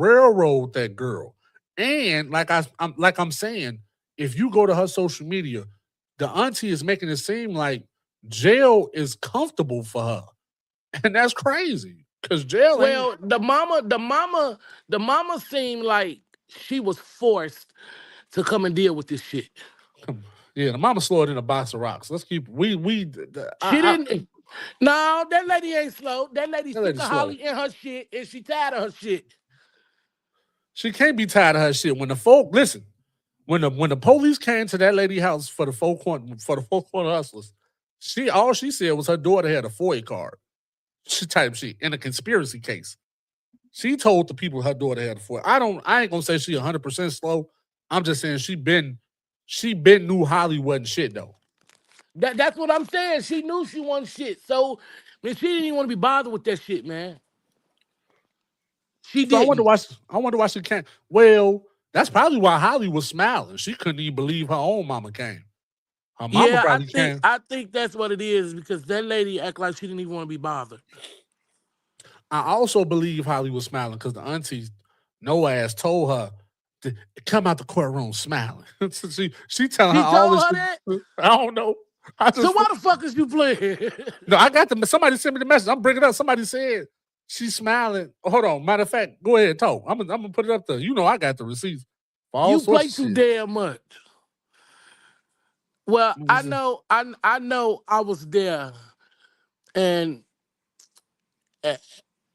railroad that girl. And I'm saying, if you go to her social media, the auntie is making it seem like jail is comfortable for her. And that's crazy. Cause jail ain't Well, the mama seemed like she was forced to come and deal with this shit. yeah, the mama slower than a box of rocks. Let's keep She didn't. No, that lady ain't slow. That lady that sick lady of slow. Holly in her shit, and she tired of her shit. She can't be tired of her shit. When the folk listen, when the police came to that lady house for the four corner hustlers, all she said was her daughter had a FOIA card. She typed shit in a conspiracy case. She told the people her daughter had a FOIA. I ain't gonna say she 100% slow. I'm just saying she been knew Holly wasn't shit though. That's what I'm saying. She knew she wasn't shit, so man, she didn't even want to be bothered with that shit, man. She So didn't. I wonder why she can't. Well, that's probably why Holly was smiling. She couldn't even believe her own mama came. Her mama Yeah, I probably think came. I think that's what it is because that lady act like she didn't even want to be bothered. I also believe Holly was smiling because the auntie, no ass, told her to come out the courtroom smiling. So she telling her She all told this her shit. that. I don't know. I So just why the fuck is you playing? no. I got them. Somebody sent me the message. I'm bringing it up. Somebody said she's smiling. Hold on. Matter of fact, go ahead, talk. I'm gonna put it up there. You know I got the receipts for all You sorts play of too shit. damn much. Well, Let me I see. know, I know, I was there, and eh,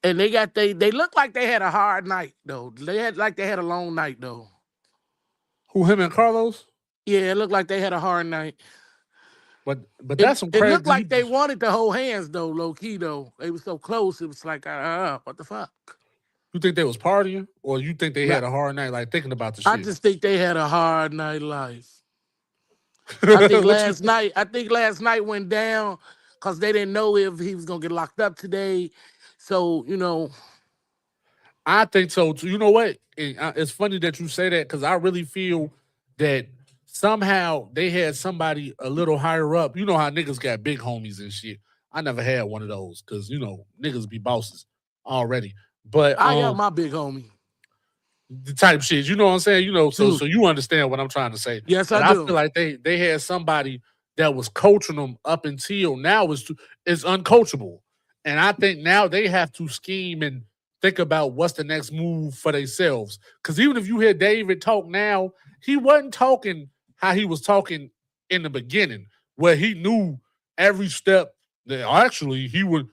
and they looked like they had a hard night though. They had a long night though. Who him and Carlos? Yeah, it looked like they had a hard night. But It that's some it looked crazy. like they wanted to hold hands though, low key though. They were so close. It was like, what the fuck? You think they was partying, or you think they Nah, had a hard night, like thinking about the I shit? just think they had a hard night life. What you? I think last night went down because they didn't know if he was gonna get locked up today. So I think so too. You know what? It's funny that you say that because I really feel that somehow they had somebody a little higher up. You know how niggas got big homies and shit. I never had one of those because niggas be bosses already. But I got my big homie. the type shit, you know what I'm saying? So Dude, you understand what I'm trying to say. yes, I But I feel do. like they had somebody that was coaching them up until now is uncoachable. And I think now they have to scheme and think about what's the next move for themselves. Because even if you hear David talk now, he wasn't talking how he was talking in the beginning, where he knew every step. That actually he we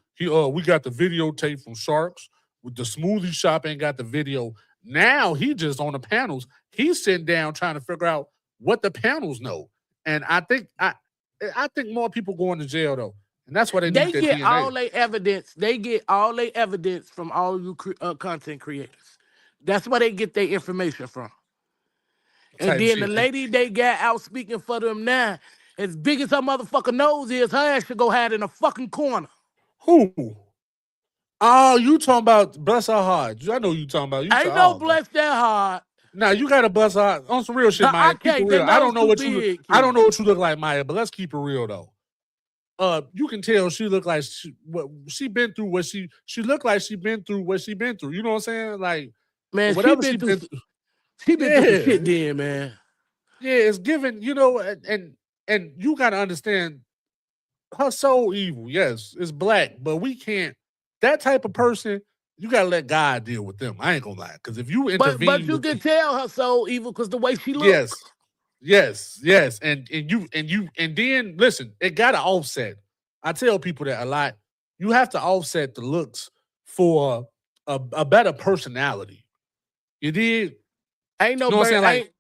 got the videotape from Sharks with the smoothie shop ain't got the video. Now he just on the panels. He's sitting down trying to figure out what the panels know. And I think more people going to jail though, and that's why they need They that get all DNA their evidence. They get all their evidence from all you content creators. That's where they get their information from. And type then the shit. And lady they got out speaking for them now, as big as her motherfucking nose is, her ass should go hide in a fucking corner. who? Oh, you talking about bless her heart? I know you talking about. You Ain't talking. no Oh man. bless that hard. Now you got to bless her heart on some real shit, I Maya. Keep it can't. That real. I don't nose know too what you. big, I don't kid. know what you look like, Maya. But let's keep it real though. You can tell she looked like she been through what she looked like she been through what she been through. You know what I'm saying? Like Man, she whatever been she through. been through. She been through some Yeah, shit, then, man. yeah. It's given. And you got to understand her soul evil. Yes, it's black, but we can't. That type of person, you got to let God deal with them. I ain't gonna lie, because if you But intervene you with can tell her so evil because the way she look. yes, yes, and then listen, it got to offset. I tell people that a lot. You have to offset the looks for a better personality. You did, you Ain't no know what I'm bird. saying? Like Ain't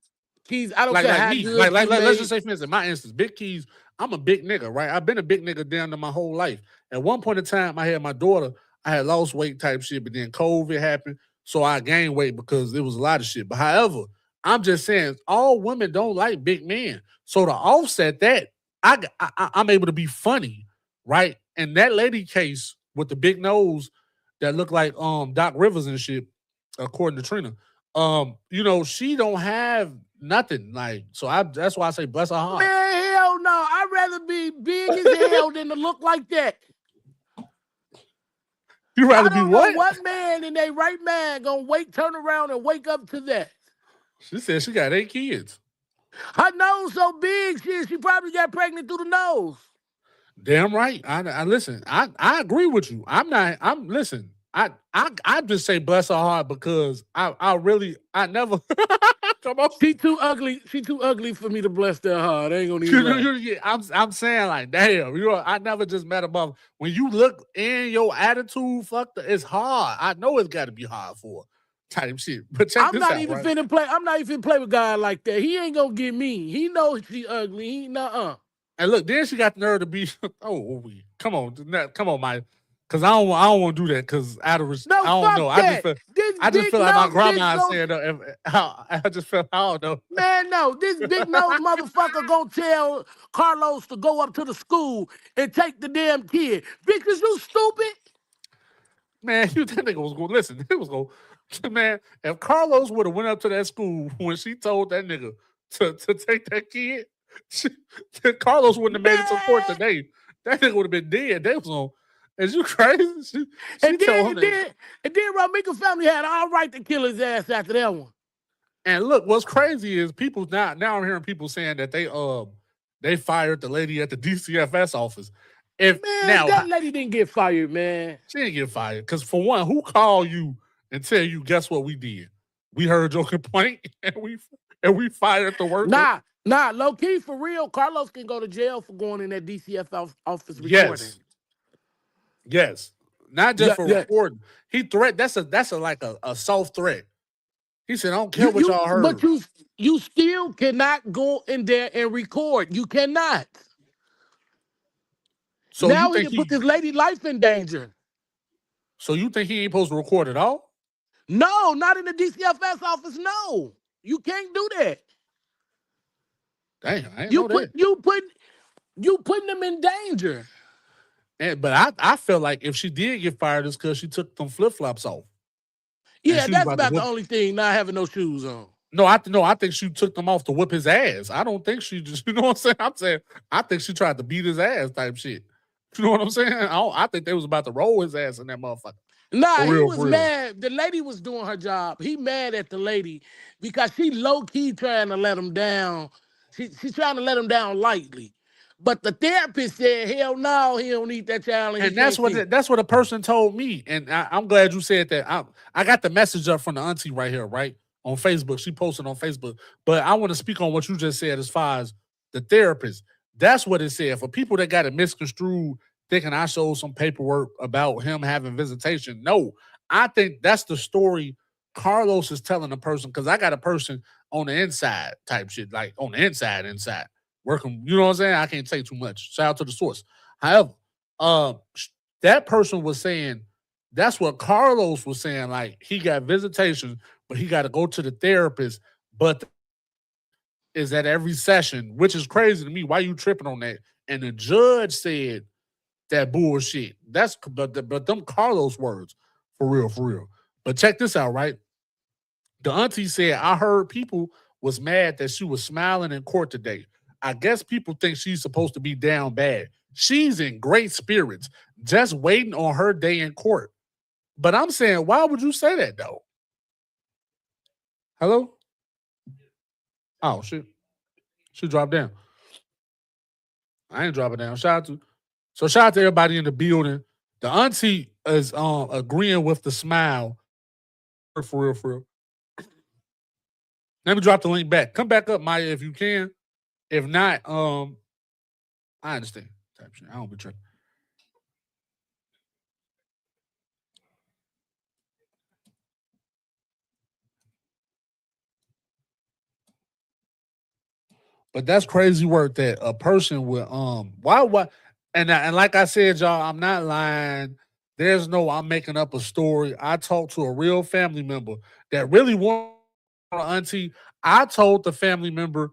Keys. I don't like care like how me, good you let's just made. say for instance, my instance, Big Keys. I'm a big nigga, right? I've been a big nigga down to my whole life. At one point in time, I had my daughter. I had lost weight type shit, but then COVID happened, so I gained weight because it was a lot of shit. But however, I'm just saying, all women don't like big men. So to offset that, I'm able to be funny, right? And that lady case with the big nose that looked like Doc Rivers and shit, according to Trina, she don't have nothing like. So that's why I say bless her heart. Man, hell no. I'd rather be big as hell than to look like that. You rather I be don't know what? what man in their right mind gonna turn around and wake up to that. She said she got 8 kids. Her nose so big, she probably got pregnant through the nose. Damn right. I listen. I agree with you. I'm listen. I just say bless her heart because I never come on. She too ugly. She too ugly for me to bless their heart. I ain't gonna even lie. I'm saying like damn. I never just met a mother. When you look in your attitude, it's hard. I know it's got to be hard for her type shit. But check I'm this not out, even right? finna play. I'm not even finna play with God like that. He ain't gonna get me. He knows she ugly. He nuh-uh. And look, then she got the nerve to be. Come on, Mike. Because I don't want to do that. Because I No, don't fuck know. that. This I just big feel like my nose bitch grandma gon' said. I just feel I don't know. man, no, this big nose motherfucker gonna tell Carlos to go up to the school and take the damn kid. Bitch, is you stupid? Man, that nigga was going to listen. It was going man. If Carlos would have went up to that school when she told that nigga to take that kid, Carlos wouldn't have made it to court Man. today. That nigga would have been dead. They was on. Is you crazy? She And then, told and him that. then, and then Ramika family had all right to kill his ass after that one. And look, what's crazy is people now I'm hearing people saying that they fired the lady at the DCFS office. If Man, now that lady didn't get fired, man. she didn't get fired because for one, who called you and tell you guess what we did? We heard your complaint and we fired the worker. Nah, low key for real. Carlos can go to jail for going in that DCF office recording. Yes, not just Yeah, for yeah. recording. He threat. That's a like a soft threat. He said, "I don't care what y'all heard." But you still cannot go in there and record. You cannot. So you Now he think done put this lady life in danger. So you think he ain't supposed to record at all? No, not in the DCFS office. No, you can't do that. Damn, I didn't know that. You putting them in danger. But I feel like if she did get fired, it's because she took them flip flops off. Yeah, she was that's about to about the whip. only thing. Not having no shoes on. No, I think she took them off to whip his ass. I don't think she just, you know what I'm saying? I think she tried to beat his ass type shit. You know what I'm saying? I think they was about to roll his ass in that motherfucker. Nah, For he real, was for real. mad. The lady was doing her job. He mad at the lady because she low key trying to let him down. She's trying to let him down lightly. But the therapist said, hell no, he don't need that child and he And can't see. that's what a person told me. And I'm glad you said that. I got the message up from the auntie right here, right? On Facebook. She posted on Facebook. But I want to speak on what you just said as far as the therapist. That's what it said. For people that got it misconstrued, thinking I showed some paperwork about him having visitation. No, I think that's the story Carlos is telling the person, because I got a person on the inside type shit, like on the inside, working, you know what I'm saying? I can't say too much. Shout out to the source. However, uh, that person was saying that's what Carlos was saying. Like he got visitation, but he got to go to the therapist. But is at every session, which is crazy to me. Why you tripping on that? And the judge said that bullshit. That's but them Carlos words for real, for real. But check this out, right? The auntie said I heard people was mad that she was smiling in court today. I guess people think she's supposed to be down bad. She's in great spirits, just waiting on her day in court. But I'm saying, why would you say that though? Hello? Oh shit. She dropped down. I ain't dropping down. Shout out to everybody in the building. The auntie is agreeing with the smile. For real, for real. Let me drop the link back. Come back up, Maya, if you can. If not, I understand. Type shit. I don't be tripping. But that's crazy work that a person would why and like I said, y'all, I'm not lying. There's no I'm making up a story. I talked to a real family member that really wanted auntie. I told the family member,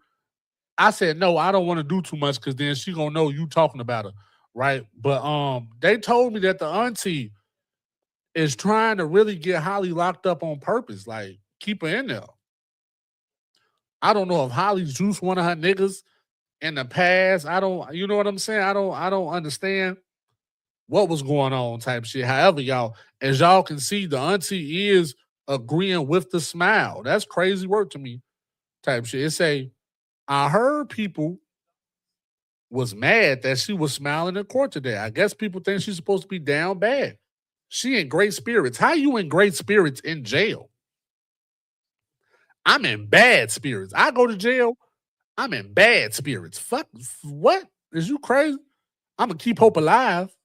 I said, no, I don't want to do too much because then she gonna know you talking about her, right? But they told me that the auntie is trying to really get Holly locked up on purpose, like keep her in there. I don't know if Holly juiced one of her niggas in the past. I don't, you know what I'm saying? I don't understand. what was going on type shit. However, y'all, as y'all can see, the auntie is agreeing with the smile. That's crazy work to me type shit. It say, I heard people was mad that she was smiling in court today. I guess people think she's supposed to be down bad. She in great spirits. How you in great spirits in jail? I'm in bad spirits. I go to jail, I'm in bad spirits. Fuck, what? Is you crazy? I'm gonna keep hope alive.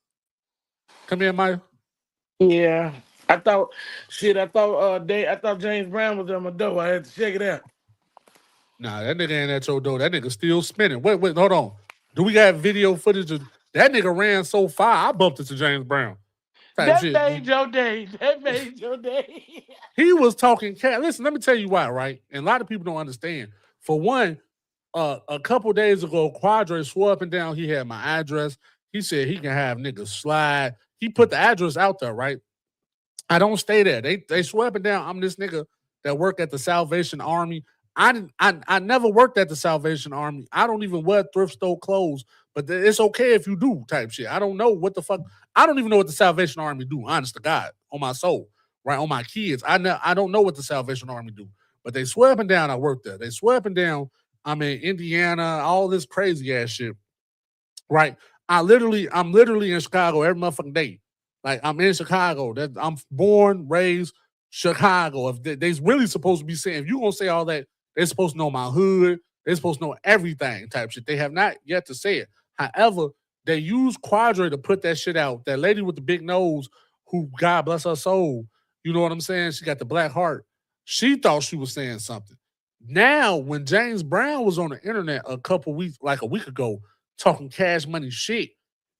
Come here, Maya. Yeah. I thought James Brown was on my door. I had to check it out. Nah, that nigga ain't at your door. That nigga still spinning. Wait, hold on. Do we got video footage of that nigga ran so far? I bumped into James Brown. That made your day. That made your day. He was talking cat. Listen, let me tell you why, right? And a lot of people don't understand. For one, a couple days ago, Quadre swore up and down he had my address. He said he can have niggas slide. He put the address out there, right? I don't stay there. They swear up and down I'm this nigga that work at the Salvation Army. I never worked at the Salvation Army. I don't even wear thrift store clothes, but it's okay if you do type shit. I don't know what the fuck. I don't even know what the Salvation Army do, honest to God, on my soul, right? On my kids. I don't know what the Salvation Army do, but they swear up and down I work there. They swear up and down I'm in Indiana, all this crazy ass shit, right? I'm literally in Chicago every motherfucking day. Like, I'm in Chicago. I'm born, raised Chicago. If they's really supposed to be saying, if you gonna say all that, they're supposed to know my hood. They're supposed to know everything type shit. They have not yet to say it. However, they use Quadre to put that shit out. That lady with the big nose, who, God bless her soul, you know what I'm saying? She got the black heart. She thought she was saying something. Now, when James Brown was on the internet a week ago, talking Cash Money shit,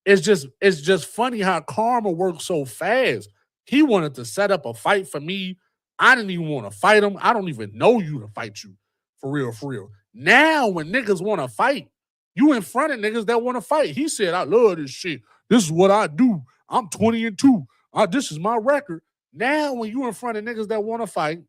it's just funny how karma works so fast. He wanted to set up a fight for me. I didn't even want to fight him. I don't even know you to fight you. For real. Now, when niggas want to fight, you in front of niggas that want to fight. He said, I love this shit. This is what I do. I'm 20-2. This is my record. Now, when you in front of niggas that want to fight,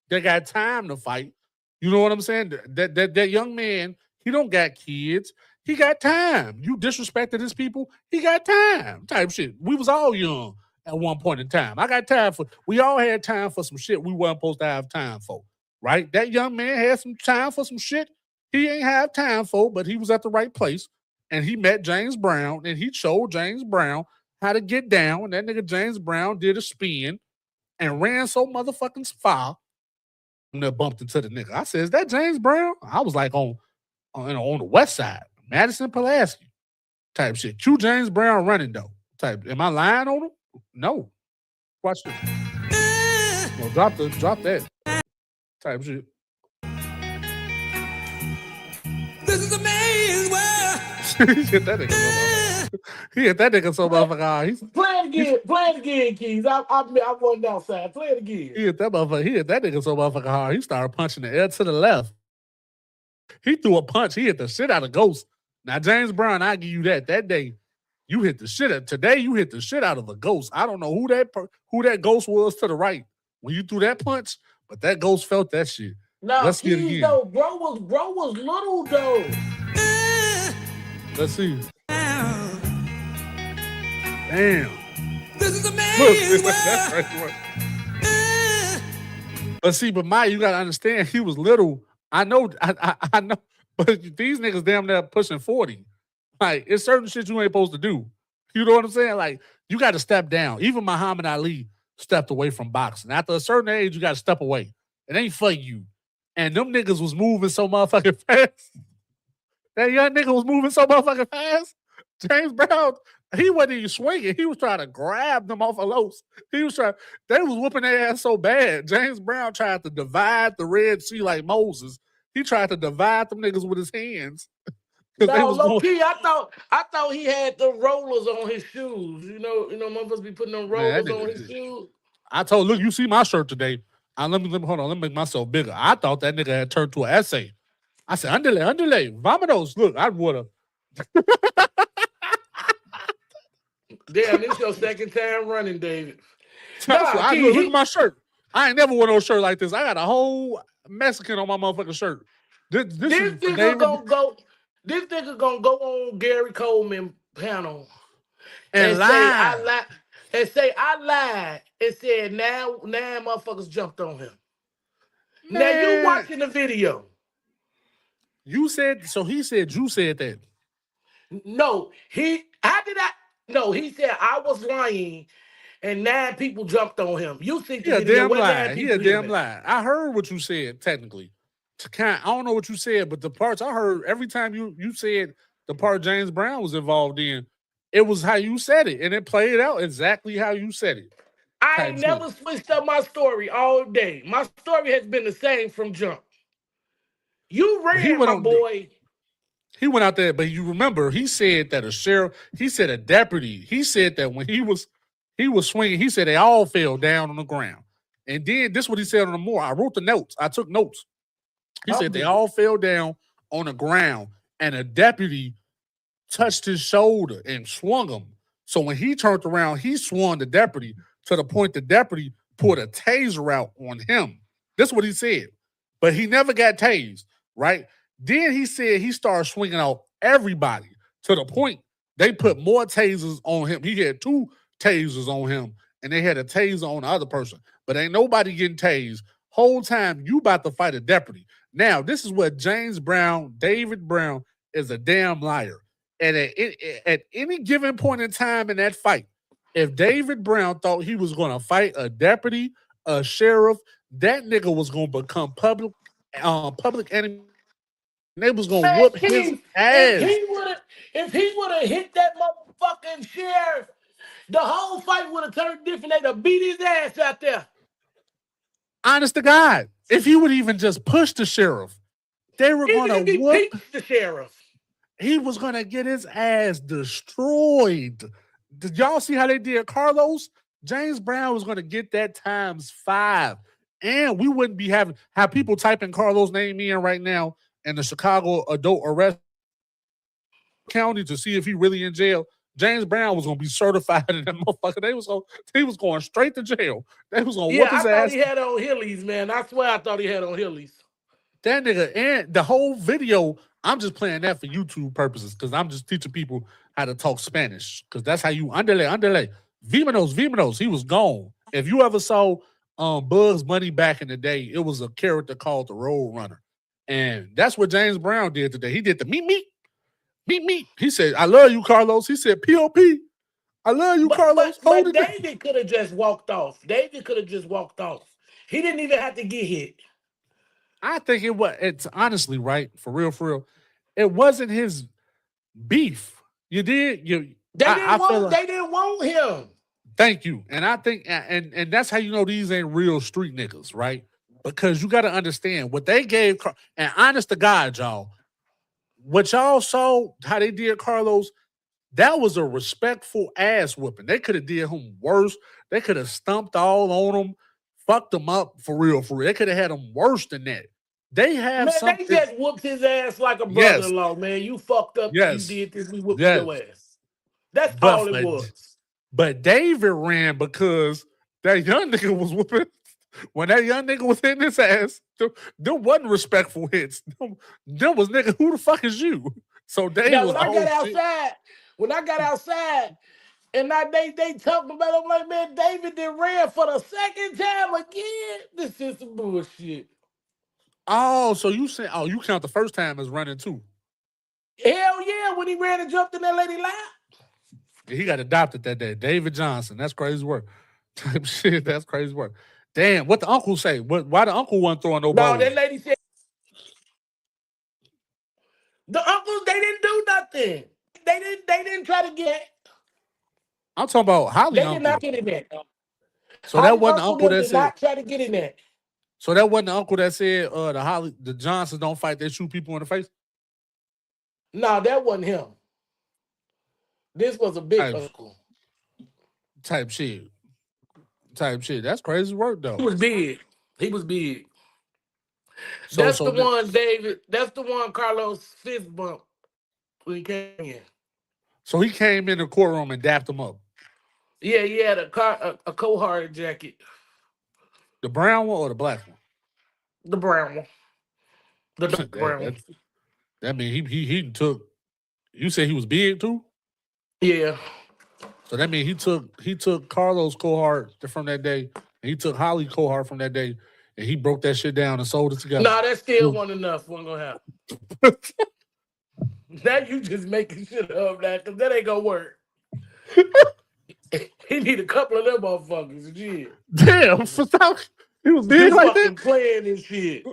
they got time to fight. You know what I'm saying? That young man, he don't got kids. He got time. You disrespected his people, he got time type shit. We was all young at one point in time. I got time we all had time for some shit we weren't supposed to have time for, right? That young man had some time for some shit he ain't have time for, but he was at the right place. And he met James Brown, and he showed James Brown how to get down. And that nigga James Brown did a spin and ran so motherfucking far. And then bumped into the nigga. I said, is that James Brown? I was like on the west side. Madison Pulaski type shit. Q James Brown running though. Type. Am I lying on him? No. Watch this. No, drop that. Type shit. This is a man's world. He hit that nigga so motherfucker. He hit that nigga so motherfucker. Play it again, Keys. I wasn't outside. Play it again. He hit that nigga so motherfucking hard. He started punching the air to the left. He threw a punch. He hit the shit out of Ghost. Now, James Brown, I give you that. That day, you hit the shit out. Today, you hit the shit out of a Ghost. I don't know who that Ghost was to the right when you threw that punch, but that Ghost felt that shit. Now, let's get it Keys, again. though, bro was little, though. Let's see. Damn. This is a man's world. That's right. But see, but Maya, you gotta understand, he was little. I know, but these niggas damn near pushing 40. Like, it's certain shit you ain't supposed to do. You know what I'm saying? Like, you got to step down. Even Muhammad Ali stepped away from boxing. After a certain age, you got to step away. It ain't for you. And them niggas was moving so motherfucking fast. That young nigga was moving so motherfucking fast. James Brown, he wasn't even swinging. He was trying to grab them off of Los. They was whooping their ass so bad. James Brown tried to divide the Red Sea like Moses. He tried to divide them niggas with his hands. No, low key, I thought he had the rollers on his shoes. You know, motherfuckers be putting them rollers on his shoes. I told, look, you see my shirt today. Let me hold on, let me make myself bigger. I thought that nigga had turned to an essay. I said, underlay, vamonos. Look, I would have. Damn, this your second time running, David. Look at my shirt. I ain't never worn no shirt like this. I got a whole Mexican on my motherfucking shirt. This nigga gonna go on Gary Coleman panel. and say I lied. lied and say I lied and said now motherfuckers jumped on him. Now you Man, watching the video. you said so. He said you said that. No, how did I no, he said I was lying and 9 people jumped on him. You see the He a video, damn what 9 lie. He a people hit him damn at? lie. I heard what you said technically. I don't know what you said, but the parts I heard every time you said the part James Brown was involved in, it was how you said it, and it played out exactly how you said it. I Type ain't shit. never switched up my story all day. My story has been the same from jump. You But he ran, went my on. boy. He went out there, but you remember he said that a sheriff. He said a deputy. He said that when he was swinging, he said they all fell down on the ground. And then this is what he said on the more. I wrote the notes. I took notes. He said they all fell down on the ground, and a deputy touched his shoulder and swung him. So when he turned around, he swung the deputy to the point the deputy pulled a taser out on him. That's what he said. But he never got tased, right? Then he said he started swinging out everybody to the point they put more tasers on him. He had 2 tasers on him, and they had a taser on the other person. But ain't nobody getting tased. Whole time you about to fight a deputy. Now, this is what James Brown, David Brown, is a damn liar. And at any given point in time in that fight, if David Brown thought he was going to fight a deputy, a sheriff, that nigga was going to become public enemy. And they was going to Man, whoop his Keith, ass. if he would have hit that motherfucking sheriff, the whole fight would have turned different. They'd have beat his ass out there. Honest to God, if he would even just push the sheriff, they were Even going if to he whoop. beat the sheriff. He was going to get his ass destroyed. Did y'all see how they did Carlos? James Brown was going to get that ×5. And we wouldn't be have people typing Carlos' name in right now in the Chicago adult arrest county to see if he really in jail. James Brown was going to be certified in that motherfucker. He was going straight to jail. They was going to whoop his I ass. thought he had on Hillies, man. I swear I thought he had on Hillies. That nigga, and the whole video, I'm just playing that for YouTube purposes because I'm just teaching people how to talk Spanish because that's how you underlay. Vimonos, he was gone. If you ever saw Bugs Bunny back in the day, it was a character called the Road Runner. And that's what James Brown did today. He did the meet. He said, I love you, Carlos. He said, P.O.P. I love you, Carlos. But Hold it. David could have just walked off. He didn't even have to get hit. I think it's honestly right, for real. It wasn't his beef. You did. They didn't want him. Thank you. And I think, and that's how you know these ain't real street niggas, right? Because you got to understand what they gave, and honest to God, y'all, what y'all saw, how they did Carlos, that was a respectful ass whooping. They could have did him worse. They could have stumped all on him, fucked him up for real. They could have had him worse than that. They have something. They just whooped his ass like a brother-in-law, man. You fucked up. Yes. You did this. We whooped your ass. That's all it was. But David ran because that young nigga was whooping. When that young nigga was hitting his ass, there wasn't respectful hits. There was nigga, who the fuck is you? So David was when I got outside, and they talked about it, I'm like, man, David then ran for the second time again. This is some bullshit. Oh, so you said, you count the first time as running too? Hell yeah, when he ran and jumped in that lady lap. Yeah, he got adopted that day. David Johnson. That's crazy work. Type shit. That's crazy work. Damn, what the uncle say? Why the uncle wasn't throwing no balls? No, that lady said the uncles, they didn't do nothing. They didn't try to get. I'm talking about Holly. They did not get in there. So that wasn't the uncle that did said. Not try to get in there. So that wasn't the uncle that said the Johnsons don't fight, they shoot people in the face? No, that wasn't him. This was a big uncle. Type shit. That's crazy work, though. He was big. That's the one Carlos fist bumped when he came in. So he came in the courtroom and dapped him up. Yeah, he had a Cohart jacket. The brown one or the black one? The brown one. The dark brown one. That mean he took. You said he was big too? Yeah. So that means he took Carlos Cohart from that day, and he took Holly Cohart from that day, and he broke that shit down and sold it together. Nah, that still wasn't enough. Wasn't gonna happen. Now you just making shit up, that because that ain't gonna work. He need a couple of them motherfuckers. Shit. Damn, he was big You like fucking that. playing this shit.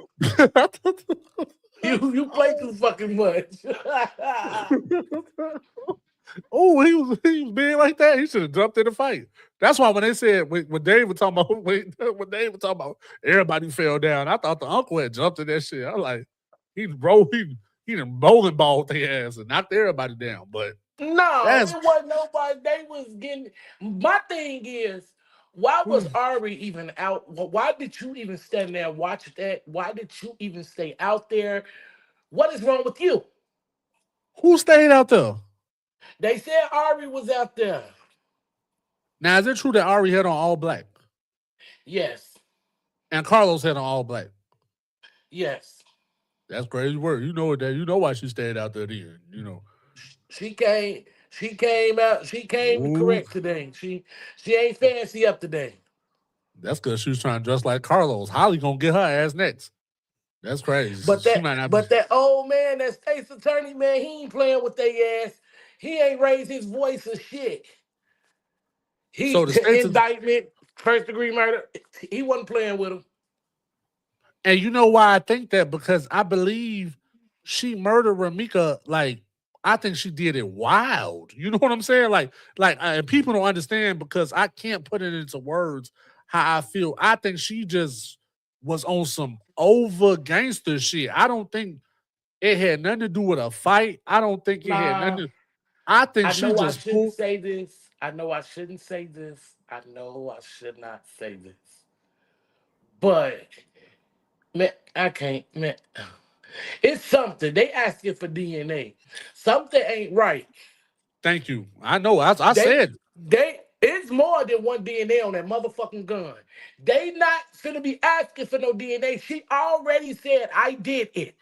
You play too fucking much. Oh, he was big like that. He should have jumped in the fight. That's why when they said when Dave was talking about when Dave was talking about everybody fell down, I thought the uncle had jumped in that shit. I was like, he done bowling balled their ass and knocked everybody down. But No, That's- it wasn't nobody. They was getting. My thing is, why was Ari even out? Why did you even stand there and watch that? Why did you even stay out there? What is wrong with you? who stayed out there? They said Ari was out there. Now, is it true that Ari had on all black Yes, and Carlos had on all black? yes. That's crazy word. You know that. You know why she stayed out there then. You know. She came out. She came Ooh. correct today. She ain't fancy up today. That's because she was trying to dress like Carlos. Holly gonna get her ass next. That's crazy. But She might not that be- that old man, that state's attorney man, he ain't playing with their ass. He ain't raised his voice or shit. He So the state's- indictment, first degree murder. He wasn't playing with him. And you know why I think that? Because I believe she murdered Ramika. Like, I think she did it wild. You know what I'm saying? And people don't understand because I can't put it into words how I feel. I think she just was on some over gangster shit. I don't think it had nothing to do with a fight. I don't think it had Nah. nothing. I think I she know I just shouldn't pulled. say this. I know I shouldn't say this. I know I should not say this. But man, I can't, man. It's something. They asking for DNA. Something ain't right. Thank you. I know. I They- said. It's more than one DNA on that motherfucking gun. They not finna be asking for no DNA. She already said I did it.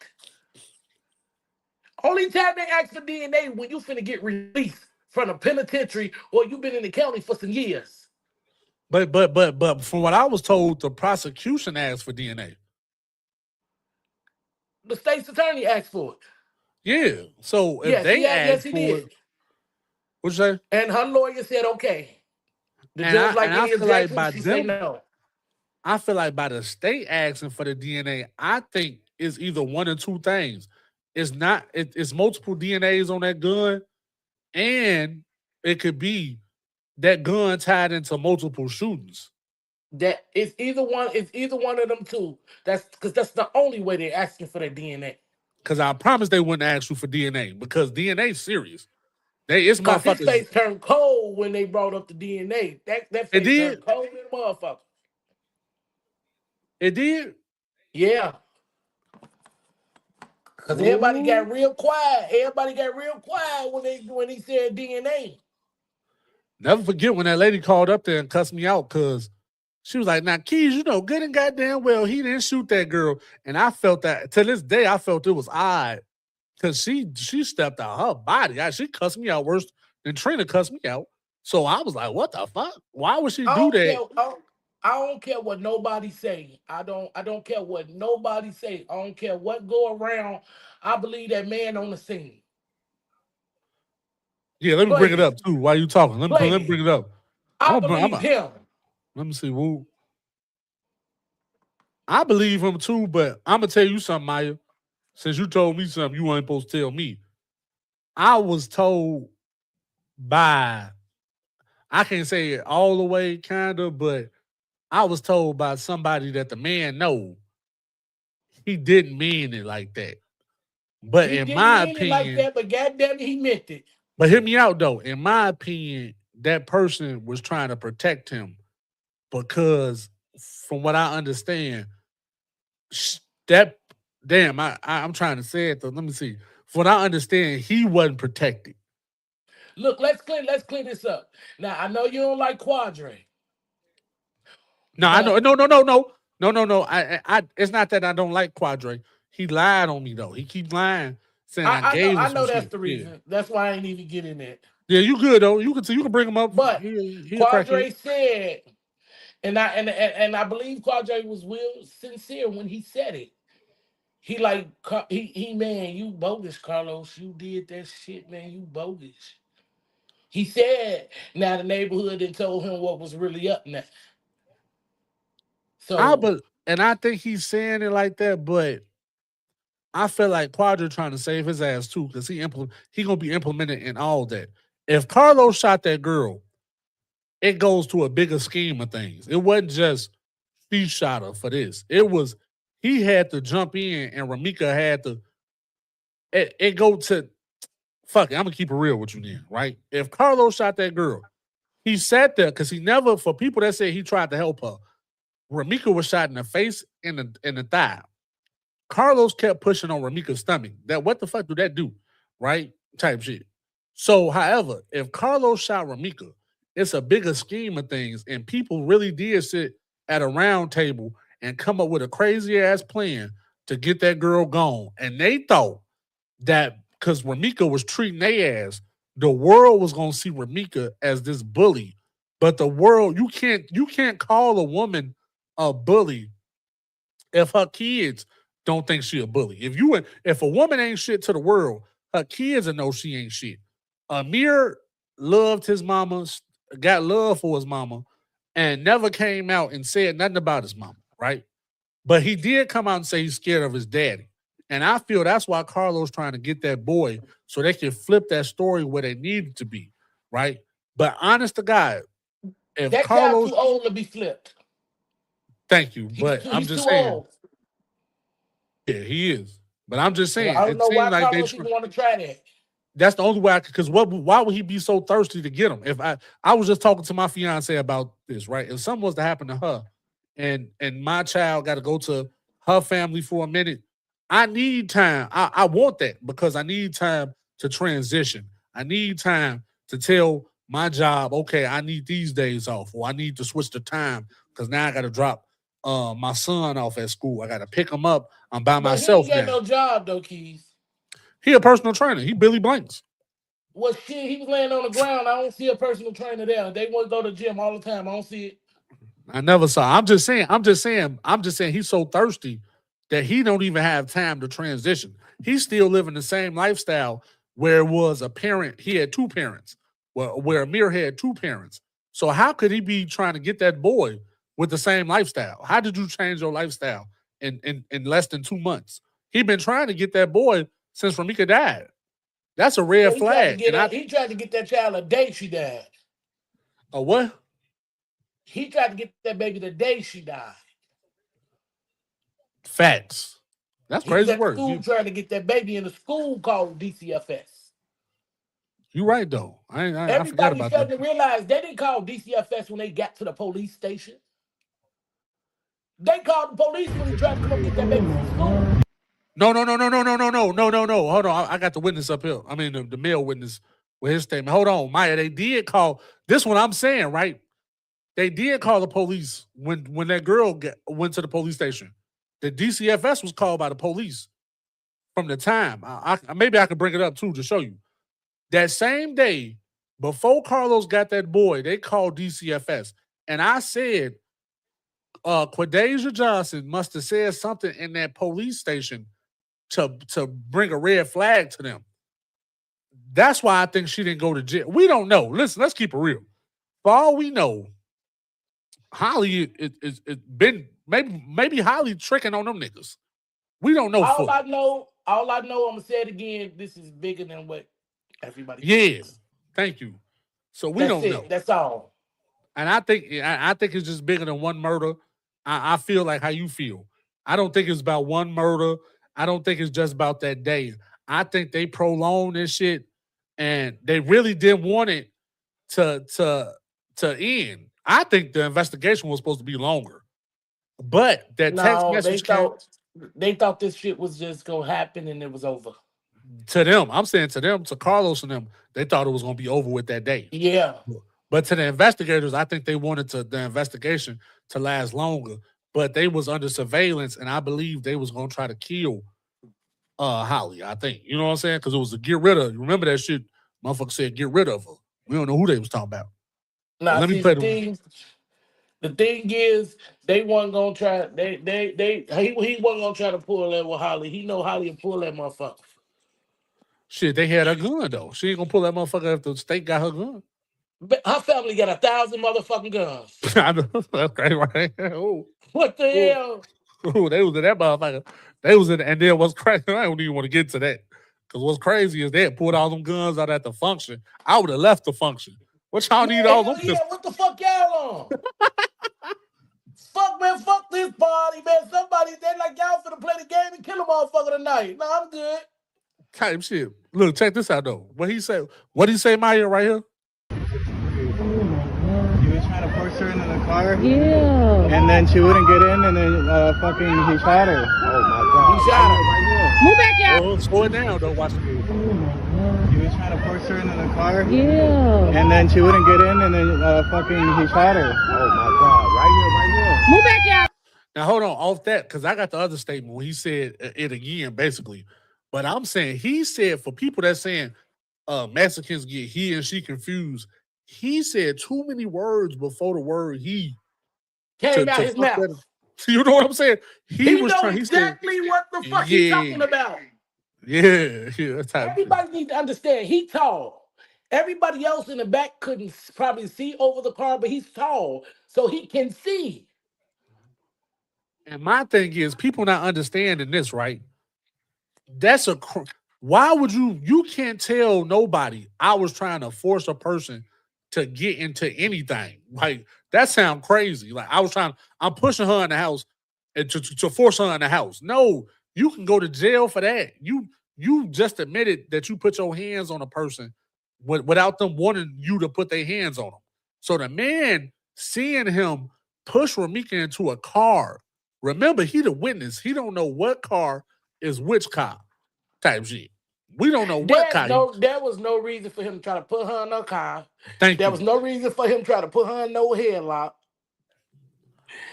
Only time they ask for DNA when you finna get released from a penitentiary or you been in the county for some years. But from what I was told, the prosecution asked for DNA. The state's attorney asked for it. Yeah. So if Yes, they yes, asked he for did. it, what you say? And her lawyer said okay. The And judge like I any feel like objection, by she say them, no. I feel like by the state asking for the DNA, I think it's either one or two things. It's not. It's multiple DNAs on that gun, and it could be that gun tied into multiple shootings. That it's either one of them two. That's because that's the only way they're asking for that DNA. Because I promise they wouldn't ask you for DNA because DNA is serious. It's Because his motherfuckers. face turned cold when they brought up the DNA. That It face did? turned cold in the motherfucker. It did. Yeah. Because everybody got real quiet. Everybody got real quiet when he said DNA. Never forget when that lady called up there and cussed me out because she was like, "Now, Keys, you know, good and goddamn well he didn't shoot that girl." And I felt that to this day, I felt it was odd because she stepped out her body. She cussed me out worse than Trina cussed me out. So I was like, "What the fuck? Why would she do that?" I don't care what nobody say. I don't care what nobody say. I don't care what go around. I believe that man on the scene. Yeah, let me bring it up too. While you talking, let me bring it up. I believe him. Let me see. Woo. I believe him too, but I'm gonna tell you something, Maya. Since you told me something you weren't supposed to tell me, I was told by, I can't say it all the way, kind of, but I was told by somebody that the man know he didn't mean it like that. But He in didn't my mean it opinion, like that, but goddamn it, he meant it. but hear me out though. In my opinion, that person was trying to protect him because, from what I understand, I'm trying to say it though. Let me see. From what I understand, he wasn't protected. Look, let's clear this up. Now I know you don't like Quadre. No, I know. But- No. I it's not that I don't like Quadre. He lied on me though. He keep lying, saying I gave him I some know that's shit. the Yeah. reason. That's why I ain't even get in it. Yeah, you good though. You can bring him up. But He a crackhead. Quadre said, and I believe Quadre was real sincere when he said it. He like he man, you bogus, Carlos. You did that shit, man. You bogus. He said now the neighborhood and told him what was really up now. So And I think he's saying it like that, but I feel like Quadra trying to save his ass too, because he gonna be implemented in all that. If Carlos shot that girl, it goes to a bigger scheme of things. It wasn't just she shot her for this. It was he had to jump in and Ramika had to it go to fuck it, I'm gonna keep it real with you then, right? If Carlos shot that girl, he sat there because he never, for people that say he tried to help her, Ramika was shot in the face and the thigh. Carlos kept pushing on Ramika's stomach. That what the fuck do that do? Right? Type shit. So, however, if Carlos shot Ramika, it's a bigger scheme of things, and people really did sit at a round table and come up with a crazy ass plan to get that girl gone. And they thought that because Ramika was treating their ass, the world was gonna see Ramika as this bully. But the world, you can't call a woman a bully if her kids don't think she a bully. If a woman ain't shit to the world, her kids will know she ain't shit. Amir loved his mama, got love for his mama, and never came out and said nothing about his mama, right? But he did come out and say he's scared of his daddy. And I feel that's why Carlos trying to get that boy so they can flip that story where they needed to be, right? But honest to God, if that Carlos guy too old to be flipped. Thank you, but He's I'm just too saying. old. Yeah, he is. But I'm just saying, I don't it know seems why like Carlos even want to try that. that's the only way because why would he be so thirsty to get him? If I was just talking to my fiance about this, right? If something was to happen to her and my child got to go to her family for a minute, I need time. I want that because I need time to transition. I need time to tell my job, okay, I need these days off, or I need to switch the time because now I got to drop my son off at school. I got to pick him up. I'm by But myself he ain't got now. no job though, Keys. He a personal trainer. He Billy Blanks. Well, shit, he was laying on the ground. I don't see a personal trainer there. They want to go to the gym all the time. I don't see it. I never saw. I'm just saying he's so thirsty that he don't even have time to transition. He's still living the same lifestyle where it was a parent. He had two parents. Where Amir had two parents. So how could he be trying to get that boy with the same lifestyle? How did you change your lifestyle in less than 2 months? He been trying to get that boy since Ramika died. That's a red He flag. he tried to get that child a day she died. A what? He tried to get that baby the day she died. Facts. That's He was crazy at work. school trying to get that baby in a school called DCFS. You right though. I forgot Everybody about started that. to realize they didn't call DCFS when they got to the police station. They called the police when he tried to come up and get that baby from school. No. Hold on. I got the witness up here. I mean, the male witness with his statement. Hold on, Maya. They did call. This one I'm saying, right? They did call the police when that girl went to the police station. The DCFS was called by the police from the time. Maybe I could bring it up too to show you. That same day, before Carlos got that boy, they called DCFS. And I said, Quadasia Johnson must have said something in that police station to bring a red flag to them. That's why I think she didn't go to jail. We don't know. Listen, let's keep it real. For all we know, Holly is been maybe Holly tricking on them niggas. We don't know. All I know, I'm gonna say it again. This is bigger than what everybody. Yeah, thank you. So we don't know. That's all. And I think it's just bigger than one murder. I feel like how you feel. I don't think it's about one murder. I don't think it's just about that day. I think they prolonged this shit, and they really didn't want it to end. I think the investigation was supposed to be longer, but that text message they thought this shit was just gonna happen and it was over. To them, I'm saying to them, to Carlos and them, they thought it was gonna be over with that day. Yeah. But to the investigators, I think they wanted the investigation to last longer. But they was under surveillance, and I believe they was gonna try to kill Holly. I think, you know what I'm saying, because it was to get rid of. Remember that shit Motherfucker said, get rid of her. We don't know who they was talking about. Now, Let me see, play the thing is, they wasn't gonna try. He wasn't gonna try to pull that with Holly. He know Holly will pull that motherfucker. Shit, they had her gun, though. She ain't gonna pull that motherfucker if the state got her gun. But her family got 1,000 motherfucking guns. I know. That's crazy, right? Oh, What the hell? they was in that motherfucker. They was in, and then what's crazy, I don't even want to get to that. Because what's crazy is they had pulled all them guns out at the function. I would have left the function. What y'all need all them? Yeah, what the fuck y'all on? Fuck, man, fuck this party, man. Somebody, they like y'all finna play the game and kill a motherfucker tonight. No, I'm good. Type shit. Look, check this out, though. What he say, Maya, right here? He was trying to force her into the car. Yeah. And then she wouldn't get in, and then he shot her. Oh my god. He shot her. Move back out. Oh, slow it down, though. Watch it. He was trying to force her into the car. Yeah. And then she wouldn't get in, and then he shot her. Oh my god. Right here. Move back out. Now, hold on. Off that, because I got the other statement when he said it again, basically. But I'm saying, he said, for people that saying Mexicans get he and she confused, he said too many words before the word he Came out his fuck mouth. that. You know what I'm saying? He was know trying. He said, exactly what the fuck he's talking about. yeah, that's how. Everybody need to understand, he tall. Everybody else in the back couldn't probably see over the car, but he's tall, so he can see. And my thing is, people not understanding this, right? That's why would you can't tell nobody I was trying to force a person to get into anything. Like, that sound crazy. Like, I'm pushing her in the house and to force her in the house. No, you can go to jail for that. You just admitted that you put your hands on a person without them wanting you to put their hands on them. So the man seeing him push Ramika into a car, remember, he the witness. He don't know what car is which car type shit. We don't know what car. There was no reason for him to try to put her in her car. There was no reason for him to try to put her in no headlock.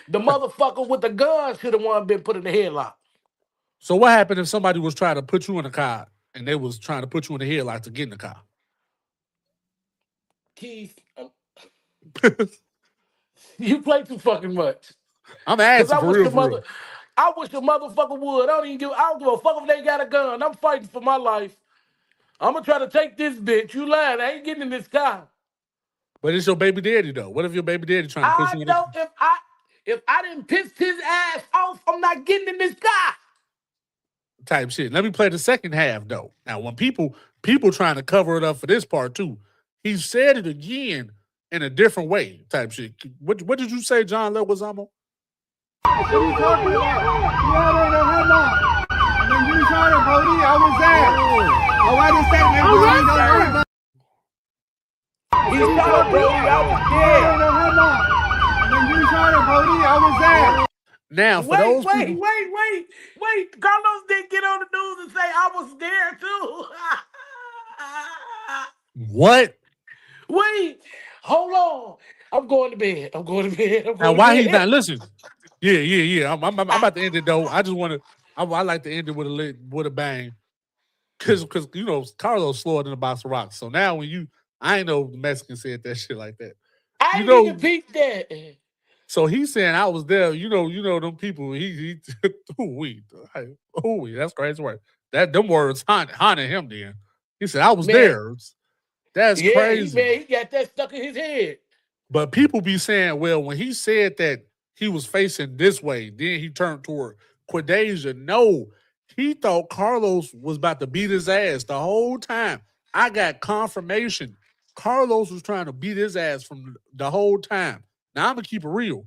The motherfucker with the gun should have one been put in the headlock. So what happened if somebody was trying to put you in a car and they was trying to put you in the headlock to get in the car? Keith, you play too fucking much. I'm asking for real. I wish the motherfucker would. I don't give a fuck if they got a gun. I'm fighting for my life. I'm gonna try to take this bitch. You lying. I ain't getting in this car. But it's your baby daddy though. What if your baby daddy trying to push you in the if I didn't piss his ass off, I'm not getting in this car. Type shit. Let me play the second half though. Now, when people trying to cover it up for this part too, he said it again in a different way. Type shit. What did you say, John Leguizamo? What are you talking about? You had her in a headlock. And then you shot her, Brody. I was there. I write a statement. He shot her, Brody. I was there. In a headlock. And then you shot her, Brody. I was there. Now, for those people, wait. Carlos didn't get on the news and say I was there too. what? Wait, hold on. I'm going to bed. Now, why he not listen? Yeah. I'm about to end it though. I just want to. I like to end it with a bang, because you know Carlos slower than a box of rocks. So now I ain't know the Mexican said that shit like that. I didn't even peep that. So he's saying I was there. You know them people. He that's crazy word. Them words haunted him. Then he said I was there. That's crazy. He got that stuck in his head. But people be saying, well, when he said that he was facing this way, then he turned toward Quadesia. No, he thought Carlos was about to beat his ass the whole time. I got confirmation. Carlos was trying to beat his ass from the whole time. Now, I'm going to keep it real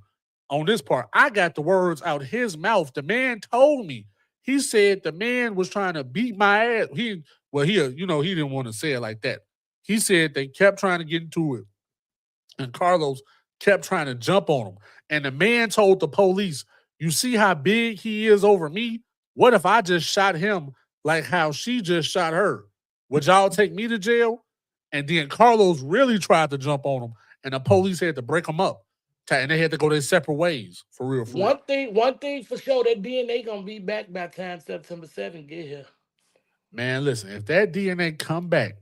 on this part. I got the words out his mouth. The man told me. He said the man was trying to beat my ass. He didn't want to say it like that. He said they kept trying to get into it. And Carlos kept trying to jump on him. And the man told the police, you see how big he is over me? What if I just shot him like how she just shot her? Would y'all take me to jail? And then Carlos really tried to jump on him. And the police had to break him up. And they had to go their separate ways, for real. One thing for sure, that DNA gonna be back by the time September 7th get here. Man, listen, if that DNA come back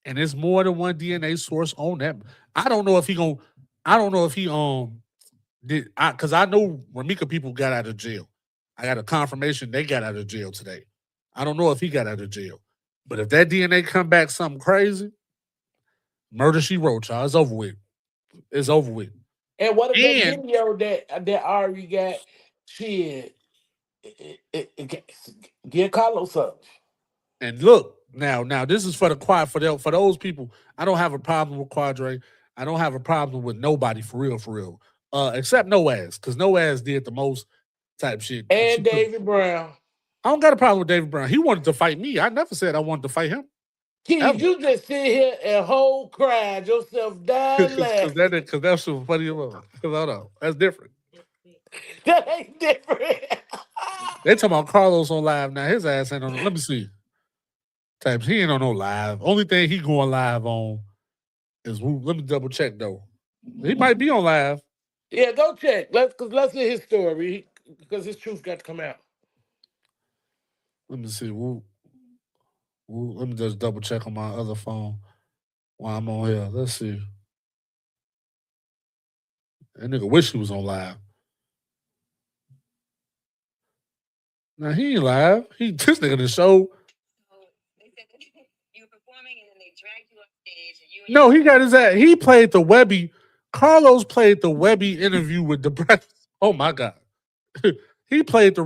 and it's more than one DNA source on that. I don't know if he gonna. I don't know if he did. Because I know Ramika people got out of jail. I got a confirmation they got out of jail today. I don't know if he got out of jail, but if that DNA come back something crazy, murder she wrote, y'all. It's over with. It's over with. And what if that And video that Ari got? Shit, get Carlos up. and look now this is for the quad for those people. I don't have a problem with Quadre. I don't have a problem with nobody for real. Except Noaz, because Noaz did the most type shit. And David Brown. I don't got a problem with David Brown. He wanted to fight me. I never said I wanted to fight him. Keith, Ever. you just sit here and whole cried yourself down laughing. Because that's so funny. Because hold on, that's different. That ain't different. They talking about Carlos on live now. His ass ain't on. Let me see. Types he ain't on no live. Only thing he going live on is let me double check though. He might be on live. Yeah, go check. Let's hear his story because his truth got to come out. Let me see. Let me just double check on my other phone while I'm on here. Let's see. That nigga wish he was on live. Now he ain't live. This nigga the show. They said that you were performing and then they dragged you off stage and you and No, he got his ass. He played the Webby. Carlos played the Webby interview with the breakfast. Oh my God. He played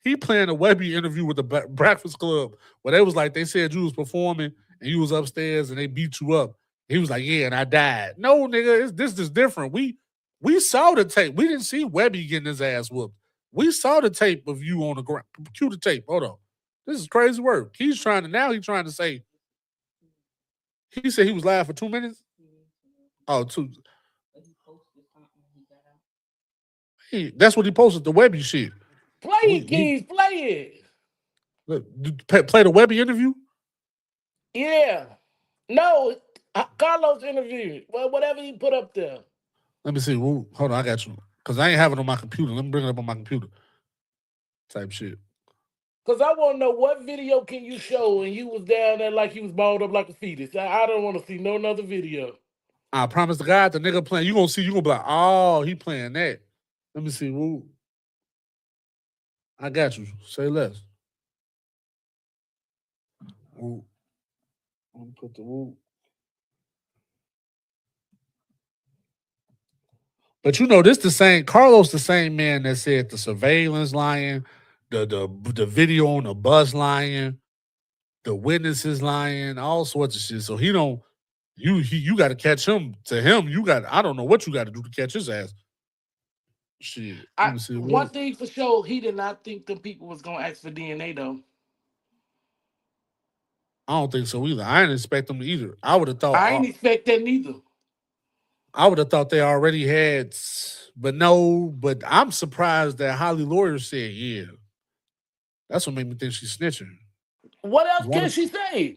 he playing the Webby interview with the Breakfast Club where they was like, they said you was performing and you was upstairs and they beat you up. He was like, yeah, and I died. No, nigga, this is different. We saw the tape. We didn't see Webby getting his ass whooped. We saw the tape of you on the ground. Cue the tape. Hold on. This is crazy work. He's trying to say, he said he was live for 2 minutes? Oh, 2. That's what he posted, the Webby shit. Play it, Keith. Play it. Look, play the Webby interview? Yeah. No, Carlos interview. Well, whatever he put up there. Let me see. Hold on, I got you. Because I ain't have it on my computer. Let me bring it up on my computer. Type shit. Because I want to know what video can you show and you was down there like you was balled up like a fetus. I don't want to see no other video. I promise to God, the nigga playing, you gonna be like, oh, he playing that. Let me see. I got you. Say less. Let me put the woo. But you know, this the same, Carlos the same man that said the surveillance lying, the video on the bus lying, the witnesses lying, all sorts of shit. So he don't, you got to catch him. To him, I don't know what you got to do to catch his ass. Shit. Let me see. One thing for sure, he did not think the people was going to ask for DNA, though. I don't think so either. I didn't expect them to either. I would have thought. I ain't expect that neither. I would have thought they already had, but no. But I'm surprised that Holly Lawyer said, yeah. That's what made me think she's snitching. What else can she say?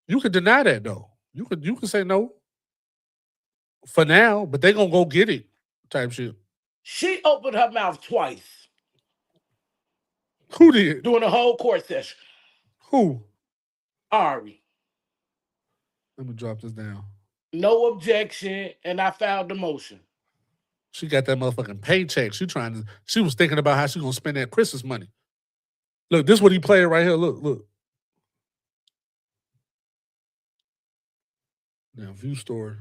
You could deny that though. You could say no. For now, but they gonna go get it. Type shit. She opened her mouth twice. Who did? During the whole court session. Who? Ari. Let me drop this down. No objection, and I filed the motion. She got that motherfucking paycheck. She was thinking about how she gonna spend that Christmas money. Look, this is what he played right here. Look. Now, view story.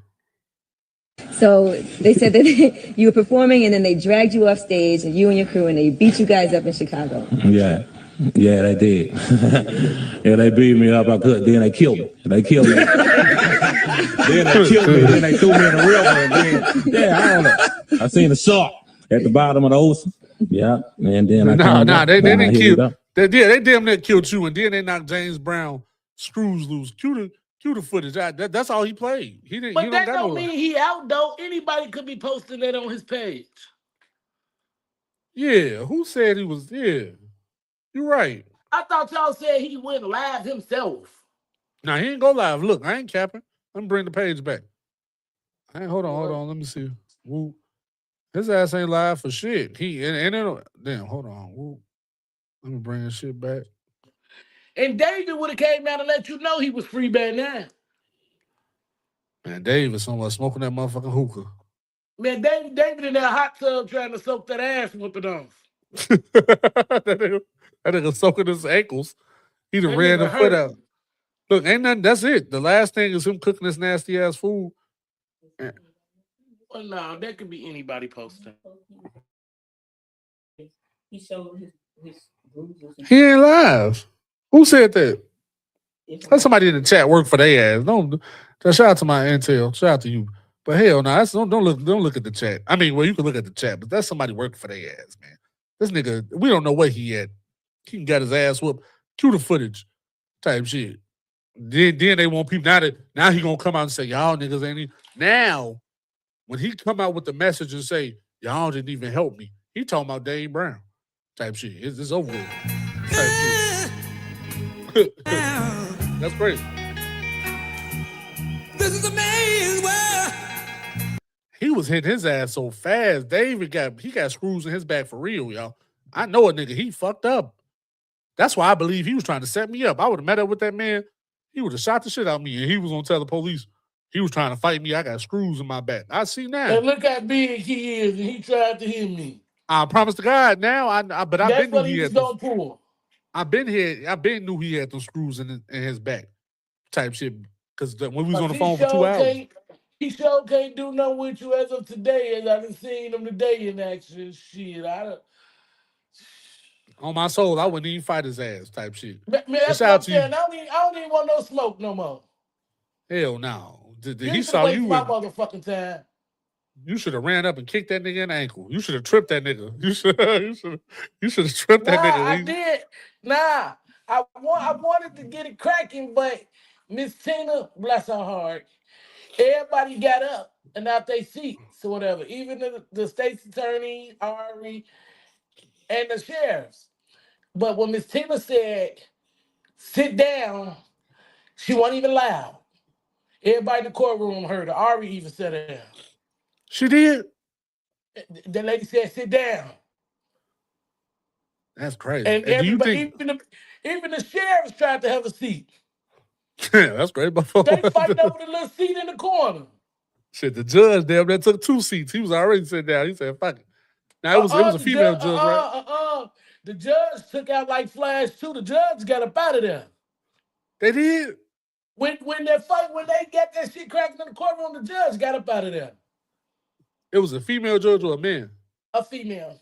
So they said that you were performing and then they dragged you off stage and you and your crew and they beat you guys up in Chicago. Yeah, they did. Yeah, they beat me up. I couldn't. Then they killed me. Then they killed me. Then they threw me in the river. And then, I don't know. I seen a shark at the bottom of the ocean. Yeah, and then they didn't kill. They damn near killed you, and then they knocked James Brown screws loose. Cue the footage. That's all he played. He didn't. But that don't mean he out though. Anybody could be posting that on his page. Yeah, who said he was? Yeah, you're right. I thought y'all said he went live himself. Nah, he ain't go live. Look, I ain't capping. Let me bring the page back. Hold on. Let me see. Woo. His ass ain't live for shit. Damn, hold on. Woo. Let me bring this shit back. And David would have came out and let you know he was free by now. Man, Dave is somewhere smoking that motherfucking hookah. Man, David in that hot tub trying to soak that ass whooping off. that nigga soaking his ankles. He done That ran the nigga foot hurt. out. Look, ain't nothing. That's it. The last thing is him cooking this nasty ass food. Well, no, that could be anybody posting. He showed his bruises. He ain't live. Who said that? That's somebody in the chat work for their ass. Don't shout out to my intel. Shout out to you. But hell no, don't look at the chat. I mean, well, you can look at the chat, but that's somebody working for their ass, man. This nigga, we don't know what he had. He got his ass whooped. Cue the footage type shit. Then they want people now he gonna come out and say, y'all niggas ain't even. Now, when he come out with the message and say, y'all didn't even help me, he talking about Dave Brown type shit. It's over with. Type shit. That's crazy. This is a man's world. He was hitting his ass so fast. David got screws in his back for real, y'all. I know a nigga, he fucked up. That's why I believe he was trying to set me up. I would have met up with that man. He would have shot the shit out of me, and he was gonna tell the police he was trying to fight me. I got screws in my back. I see now. And look how big he is, and he tried to hit me. I promise to God now. But I've That's been what knew he he was had. gonna pull. I've been knew he had those screws in his back, type shit. Because when we was on the phone for 2 hours, He sure can't do nothing with you as of today, as I done seen him today in action. Shit, on my soul, I wouldn't even fight his ass, type shit. man, But that's shout what out I'm to you. saying. I don't even want no smoke no more. Hell no. You He should saw waste you. my motherfucking time. You should have ran up and kicked that nigga in the ankle. You should have tripped that nigga. You should have tripped that nigga. I did. Nah, I wanted to get it cracking, but Miss Tina, bless her heart, everybody got up and out their seats or whatever. Even the state's attorney, Ari, and the sheriffs. But when Miss Tina said, sit down, she wasn't even loud. Everybody in the courtroom heard her. Ari even sat down. She did? The lady said, sit down. That's crazy. And do you everybody, think even the sheriffs tried to have a seat. that's great? They fighting over the little seat in the corner. Shit, the judge damn that took 2 seats. He was already sitting down. He said, fuck it. Now it was a female judge, right? The judge took out like Flash too. The judge got up out of there. They did? When they got that shit cracking in the courtroom, the judge got up out of there. It was a female judge or a man? A female.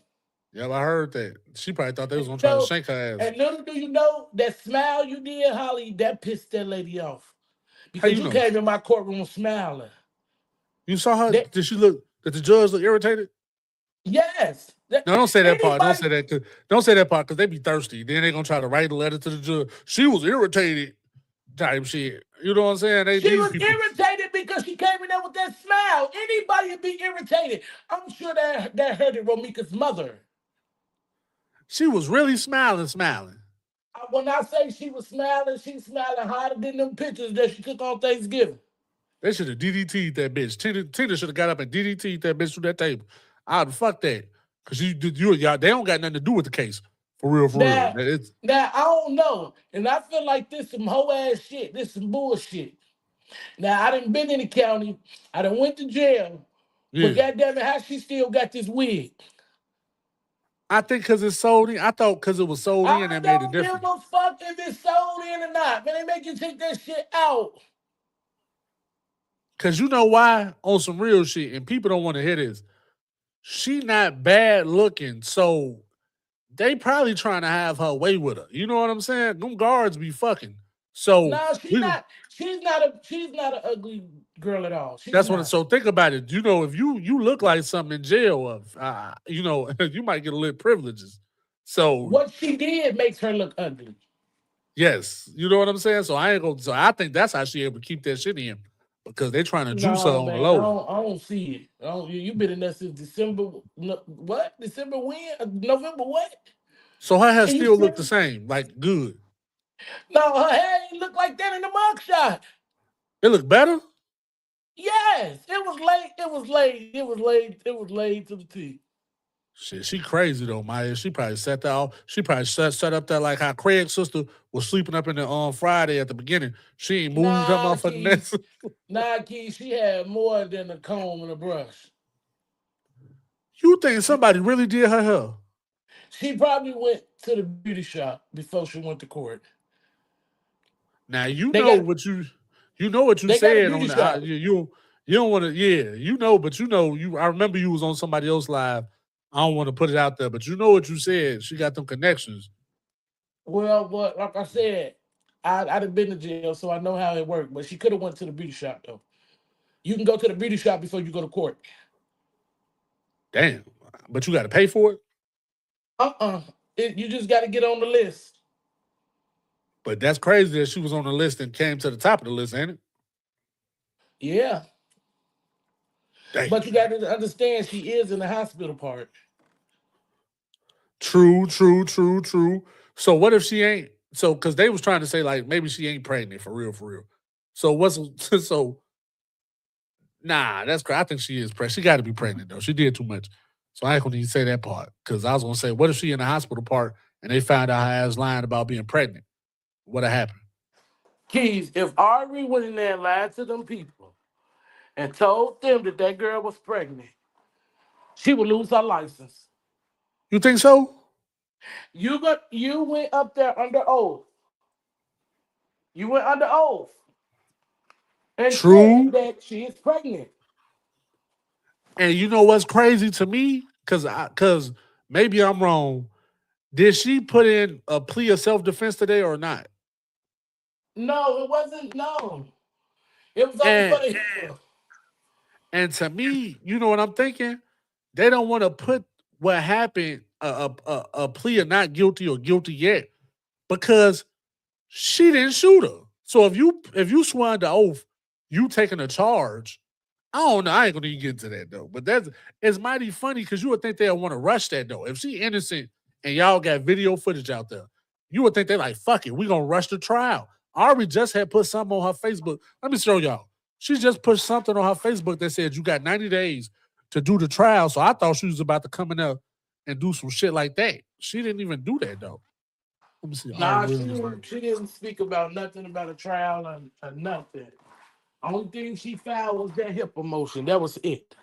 Yeah, I heard that. She probably thought they was gonna try to shank her ass. And little do you know, that smile you did, Holly, that pissed that lady off. Because you came in my courtroom smiling. You saw her? Did the judge look irritated? Yes. No, don't say that part. Don't say that. Don't say that part because they be thirsty. Then they gonna try to write a letter to the judge. She was irritated, type shit. You know what I'm saying? She was irritated because she came in there with that smile. Anybody would be irritated. I'm sure that hurted Romika's mother. She was really smiling. When I say she was smiling, she's smiling harder than them pictures that she took on Thanksgiving. They should have DDT'd that bitch. Tina should have got up and DDT'd that bitch through that table. I'd fuck that. Because y'all, they don't got nothing to do with the case. For real. Now, I don't know. And I feel like this some hoe ass shit. This some bullshit. Now, I done been in the county. I done went to jail. Yeah. But goddamn it, how she still got this wig? I think because it's sold in. I thought because it was sold in, that made a difference. I don't give a fuck if it's sold in or not. Man, they make you take that shit out. Because you know why? On some real shit, and people don't want to hear this. She not bad looking, so they probably trying to have her way with her. You know what I'm saying? Them guards be fucking. So no, she's not an ugly girl at all. So think about it. You know, if you look like something in jail, you know, you might get a little privileges. So what she did makes her look ugly. Yes, you know what I'm saying. So I think that's how she able to keep that shit in. Because they're trying to juice her on the low. I don't see it. You've been in there since December. What? December when? November what? So her hair still look the same, like good. No, her hair ain't look like that in the mugshot. It look better? Yes. It was laid to the T. Shit, she crazy though, Maya. She probably set that off. She probably set up that like how Craig's sister was sleeping up in the on Friday at the beginning. She ain't moved that Nah, motherfucking Keith. mess. Nah, Keith, she had more than a comb and a brush. You think somebody really did her hair? She probably went to the beauty shop before she went to court. Now you They know got what you know what you they got a said beauty on the shop. you don't want to you know, but you know you I remember you was on somebody else live. I don't want to put it out there, but you know what you said. She got them connections. Well, but like I said, I'd have been to jail, so I know how it worked. But she could have went to the beauty shop though. You can go to the beauty shop before you go to court. Damn, but you got to pay for it. You just got to get on the list. But that's crazy that she was on the list and came to the top of the list, ain't it? Yeah, Damn. but you got to understand she is in the hospital part. True. So what if she ain't? So because they was trying to say like maybe she ain't pregnant for real. So what's so? Nah, that's crazy. I think she is pregnant. She got to be pregnant though. She did too much. So I ain't gonna even say that part because I was gonna say what if she in the hospital part and they found out her ass lying about being pregnant? What'd happen? Keys, if Ari went in there and lied to them people and told them that that girl was pregnant, she would lose her license. You think so? You went up there under oath. You went under oath and True. said that she is pregnant. And you know what's crazy to me? Cause maybe I'm wrong. Did she put in a plea of self-defense today or not? No, it wasn't. No, it was only for the hearing. And to me, you know what I'm thinking? They don't want to put what happened a plea of not guilty or guilty yet because she didn't shoot her. So if you swear under oath, you taking a charge. I don't know. I ain't gonna even get into that though. But it's mighty funny because you would think they'll want to rush that though. If she innocent and y'all got video footage out there, you would think they're like, fuck it, we gonna rush the trial. Ari just had put something on her Facebook. Let me show y'all. She just put something on her Facebook that said you got 90 days to do the trial. So I thought she was about to come in there and do some shit like that. She didn't even do that though. Let me see. Nah, she didn't speak about nothing about a trial or nothing. Only thing she filed was that HIPAA motion. That was it.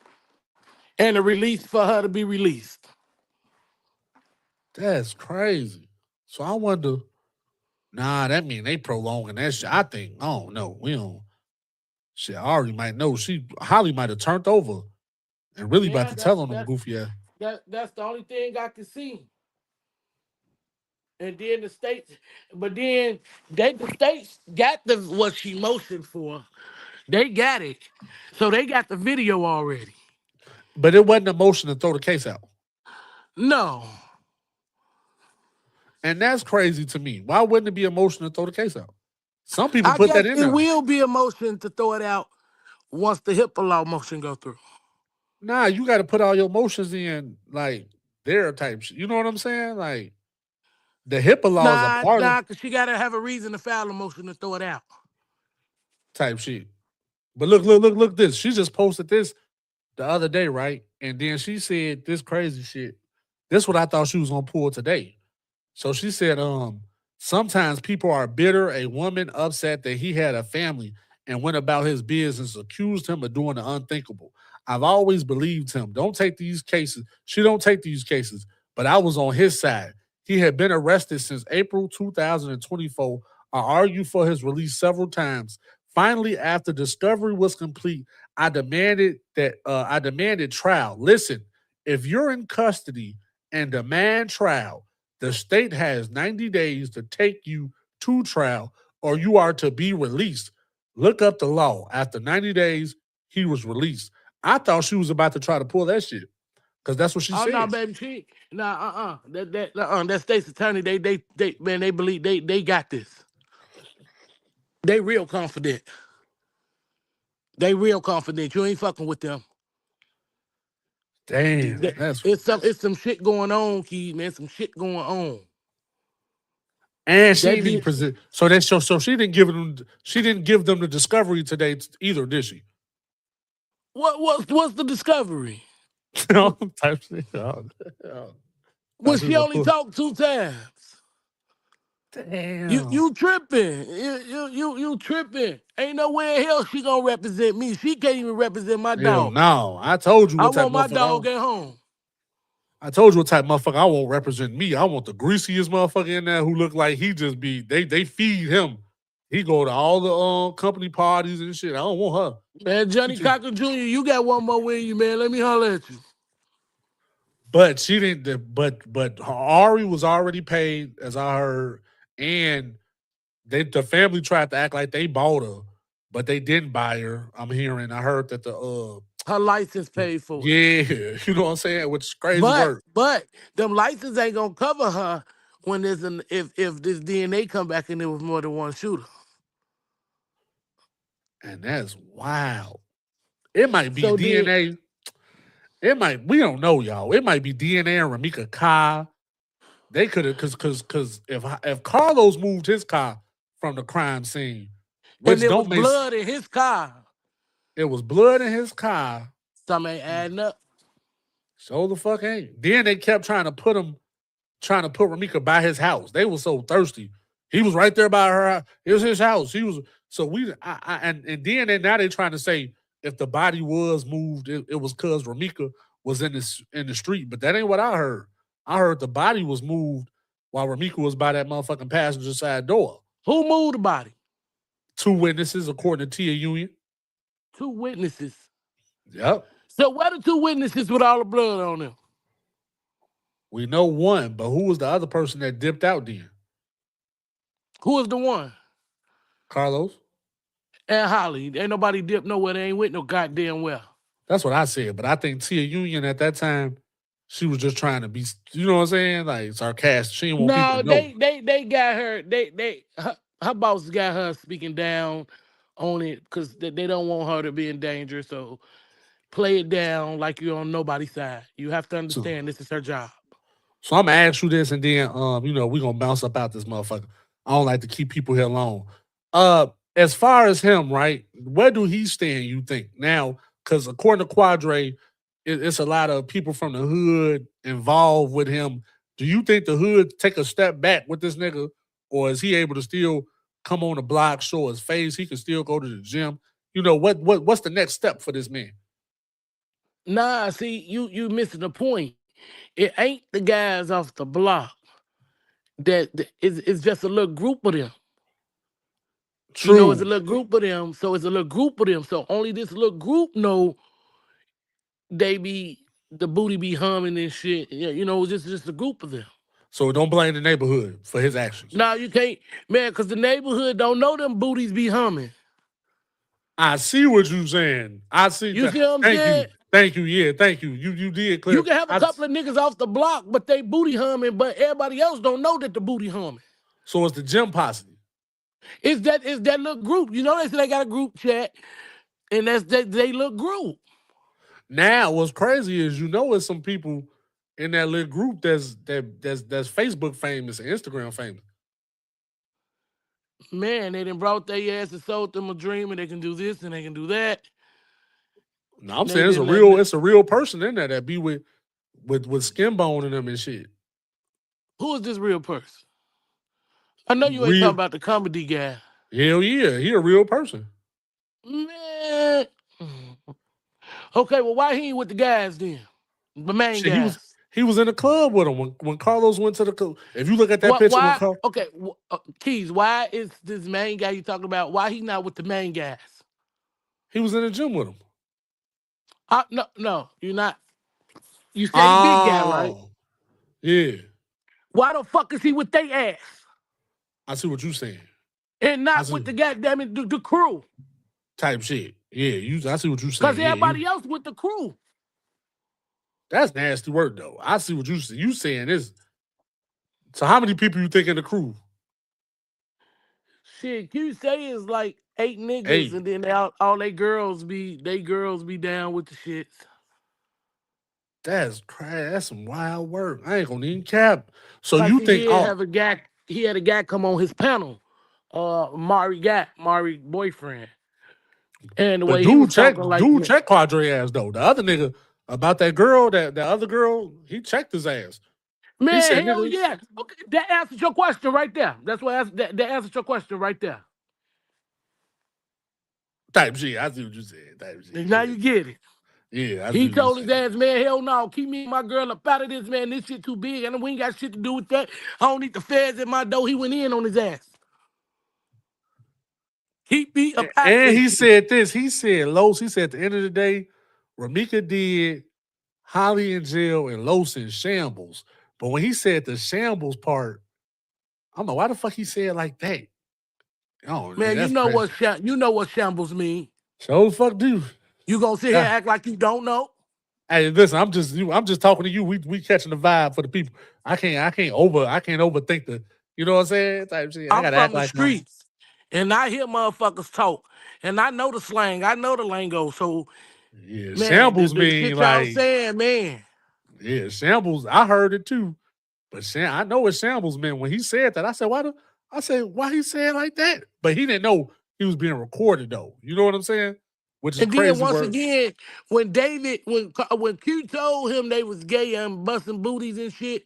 And a release for her to be released. That's crazy. So I wonder, that mean they prolonging that shit. I think, I don't know. We don't. Shit, Ari might know. Holly might have turned over and really about to tell on them goofy ass. That's the only thing I can see. And then the states got what she motioned for. They got it. So they got the video already. But it wasn't a motion to throw the case out. No. And that's crazy to me. Why wouldn't it be a motion to throw the case out? Some people put that in there. It will be a motion to throw it out once the HIPAA law motion go through. Nah, you got to put all your motions in like their type shit. You know what I'm saying? Like the HIPAA law is a part of because she got to have a reason to file a motion to throw it out. Type shit. But look this. She just posted this the other day, right? And then she said this crazy shit. This is what I thought she was gonna pull today. So she said, sometimes people are bitter, a woman upset that he had a family and went about his business, accused him of doing the unthinkable. I've always believed him. Don't take these cases. She don't take these cases, but I was on his side. He had been arrested since April 2024. I argued for his release several times. Finally, after discovery was complete, I demanded trial. Listen, if you're in custody and demand trial, the state has 90 days to take you to trial or you are to be released. Look up the law. After 90 days, he was released. I thought she was about to try to pull that shit because that's what she said. No, baby, that state's attorney, they believe they got this. They real confident. You ain't fucking with them. Damn, it's some shit going on, Key, man. Some shit going on. And she didn't present. So she didn't give them. She didn't give them the discovery today either, did she? What's the discovery? Type shit. Oh, When she she was only cool. talked 2 times. Damn. You tripping. You tripping. Ain't no way in hell she gonna represent me. She can't even represent my Hell dog. no. I told you I what type want my motherfucker dog at home. I told you what type motherfucker I won't represent me. I want the greasiest motherfucker in there who look like he just be they feed him. He go to all the company parties and shit. I don't want her. Man, Johnny Cocker Jr., you got one more win you, man. Let me holler at you. But she didn't. But Ari was already paid, as I heard, and the family tried to act like they bought her, but they didn't buy her. I'm hearing. I heard that Her license paid for it. yeah, you know what I'm saying, which is crazy work. But them licenses ain't gonna cover her when there's if this DNA come back and there was more than one shooter. And that's wild. It might be So then- DNA. It might. We don't know, y'all. It might be DNA and Ramika car. They could have, because if Carlos moved his car from the crime scene, And which there was don't make blood in his car. it was blood in his car. Something ain't adding up. So the fuck ain't. Then they kept trying to put Ramika by his house. They were so thirsty. He was right there by her house. It was his house. He was and then now they're trying to say if the body was moved, it was because Ramika was in the street. But that ain't what I heard. I heard the body was moved while Ramika was by that motherfucking passenger side door. Who moved the body? 2 witnesses, according to Tia Union. 2 witnesses. Yep. So where the 2 witnesses with all the blood on them? We know one, but who was the other person that dipped out then? Who is the one? Carlos? And Holly. Ain't nobody dipped nowhere. They ain't with no goddamn well. That's what I said. But I think Tia Union at that time, she was just trying to be, you know what I'm saying? Like sarcastic. She didn't want No, people to know. they got her. Her boss got her speaking down on it because they don't want her to be in danger. So play it down like you're on nobody's side. You have to understand this is her job. So I'm gonna ask you this, and then we're gonna bounce up out this motherfucker. I don't like to keep people here long. As far as him, right? Where do he stand, you think? Now, because according to Quadre, it's a lot of people from the hood involved with him. Do you think the hood take a step back with this nigga, or is he able to still come on the block, show his face? He can still go to the gym. You know what's the next step for this man? Nah, see, you missing the point. It ain't the guys off the block that it's just a little group of them. True. You know, it's a little group of them. So it's a little group of them. So only this little group know the booty be humming and shit. Yeah, you know, it's just a group of them. So don't blame the neighborhood for his actions. No, you can't, man, because the neighborhood don't know them booties be humming. I see what you're saying. I see. You see what I'm saying? Thank you. Yeah, thank you. You did clear. You can have a couple of niggas off the block, but they booty humming, but everybody else don't know that the booty humming. So it's the gym posse. It's that little group. You know they say they got a group chat, and that's they little group. Now, what's crazy is it's some people in that little group that's Facebook famous and Instagram famous. Man, they done brought their ass and sold them a dream, and they can do this and they can do that. No, I'm saying it's a real person in there that be with skin bone in them and shit. Who is this real person? I know you ain't talking about the comedy guy. Hell yeah, he a real person. Man. Okay, well, why he ain't with the guys then? The main guys. He was in the club with him when Carlos went to the club. If you look at that picture, okay, Keys, why is this main guy you talking about? Why he not with the main guys? He was in the gym with him. No, you're not. You say big guy, right? Yeah. Why the fuck is he with they ass? I see what you're saying. And not with the goddamn the crew. Type shit. Yeah, I see what you're saying. Because everybody else with the crew. That's nasty work, though. I see what you say. You saying this. So how many people you think in the crew? Shit, you say it's like 8 niggas, and then all they girls be down with the shits. That's crazy. That's some wild work. I ain't gonna even cap. So like you think he had a guy come on his panel, Mari boyfriend. And the way he was talking like check Quadre ass though. The other nigga About that girl, that other girl, he checked his ass. He Man, said, hell nigga, yeah. Okay, that answers your question right there. That's what that answers your question right there. type shit. I see what you said. Type shit. And now Yeah, you get it. yeah, I see He what you told his said. ass, man, hell no, keep me and my girl up out of this, man. This shit too big, and we ain't got shit to do with that. I don't need the feds at my door. He went in on his ass. Keep me up out of And this he shit. said this. He said, Los, he said at the end of the day, Ramika did, Holly in jail, and Los in shambles. But when he said the shambles part, I don't know why the fuck he said it like that. Oh, Man, that's crazy. you know what shambles mean. So the fuck do. You gonna sit here and Yeah. act like you don't know? Hey, listen, I'm just talking to you. We catching the vibe for the people. I can't overthink the, you know what I'm saying? Type shit. I I'm gotta from act the like streets, and I hear motherfuckers talk, and I know the slang, I know the lingo. So, yeah, man, shambles the mean shit y'all like, saying, man. yeah, shambles. I heard it too. But I know what shambles meant when he said that. I said, why he said it like that? But he didn't know he was being recorded though. You know what I'm saying? Which is And then crazy once work. again, when Q told him they was gay and busting booties and shit,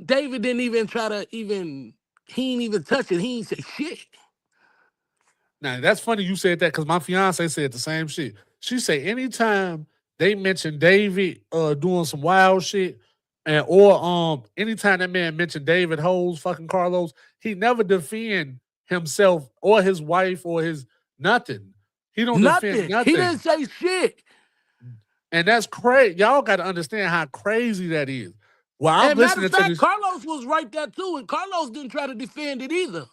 David didn't even try to even. He ain't even touch it. He ain't say shit. Now that's funny you said that because my fiance said the same shit. She said anytime they mention David doing some wild shit, and or anytime that man mentioned David Holes, fucking Carlos, he never defend himself or his wife or his nothing. He don't defend Nothing. He nothing. didn't say shit. And that's crazy. Y'all got to understand how crazy that is. Well, I'm And matter listening of to fact, this. Carlos was right there too, and Carlos didn't try to defend it either.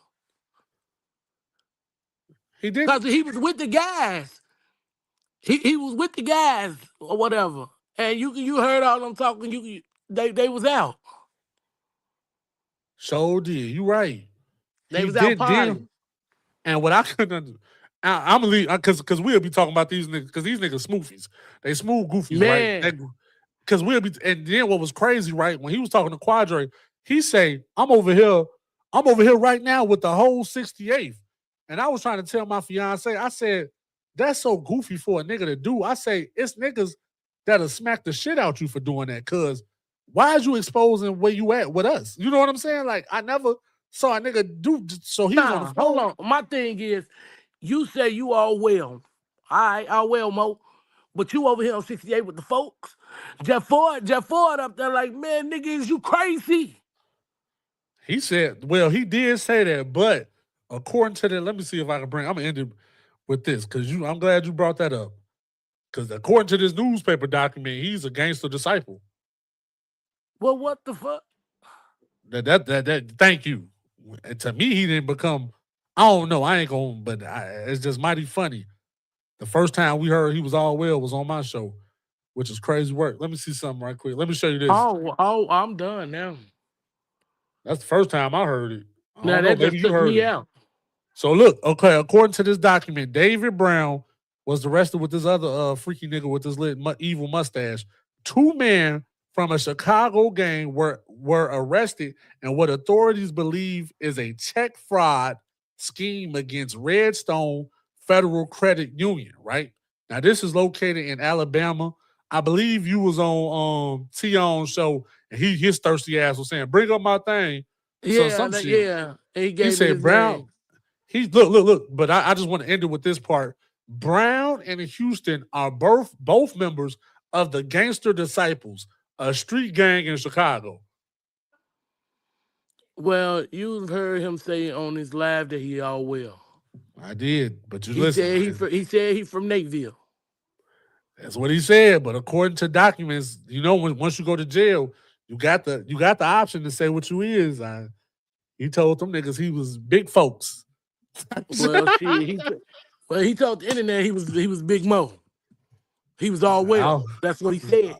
He didn't. Because he was with the guys. He was with the guys or whatever. And you heard all them talking, they was out. So did. You right. They He was out did deal. partying. And what I couldn't I'm gonna leave because we'll be talking about these niggas because these niggas smoofies. They smooth goofies, right? Man. Because we'll be and then what was crazy, right? When he was talking to Quadre, he say, I'm over here right now with the whole 68th. And I was trying to tell my fiance, I said, that's so goofy for a nigga to do. I say, it's niggas that'll smack the shit out you for doing that. Cause why is you exposing where you at with us? You know what I'm saying? Like, I never saw a nigga do so he was on the Nah, phone. hold on. My thing is, you say you all well. All right, all well, Mo. But you over here on 68 with the folks. Jeff Ford up there like, man, nigga, is you crazy? He said, well, he did say that, but according to that, let me see if I can I'm gonna end it with this because I'm glad you brought that up. Because according to this newspaper document, he's a gangster disciple. Well, what the fuck? That thank you. And to me, he didn't become, I don't know, I ain't going, but it's just mighty funny. The first time we heard he was all well was on my show, which is crazy work. Let me see something right quick. Let me show you this. Oh, I'm done now. That's the first time I heard it. I Now don't know, that just maybe you took heard me it. out. So look, okay, according to this document, David Brown was arrested with this other freaky nigga with this evil mustache. 2 men from a Chicago gang were arrested and what authorities believe is a check fraud scheme against Redstone Federal Credit Union, right? Now this is located in Alabama. I believe you was on Tion's show and his thirsty ass was saying, bring up my thing. So some shit. Yeah. He gave He me said his Brown. name. He's look, but I just want to end it with this part. Brown and Houston are both members of the Gangster Disciples, a street gang in Chicago. Well, you've heard him say on his live that he all well. I did, but you He listen. said he from Nateville. That's what he said. But according to documents, you know, once you go to jail, you got the option to say what you is. He told them niggas he was big folks. Well, he told the internet he was Big Mo. He was all well. That's what he said.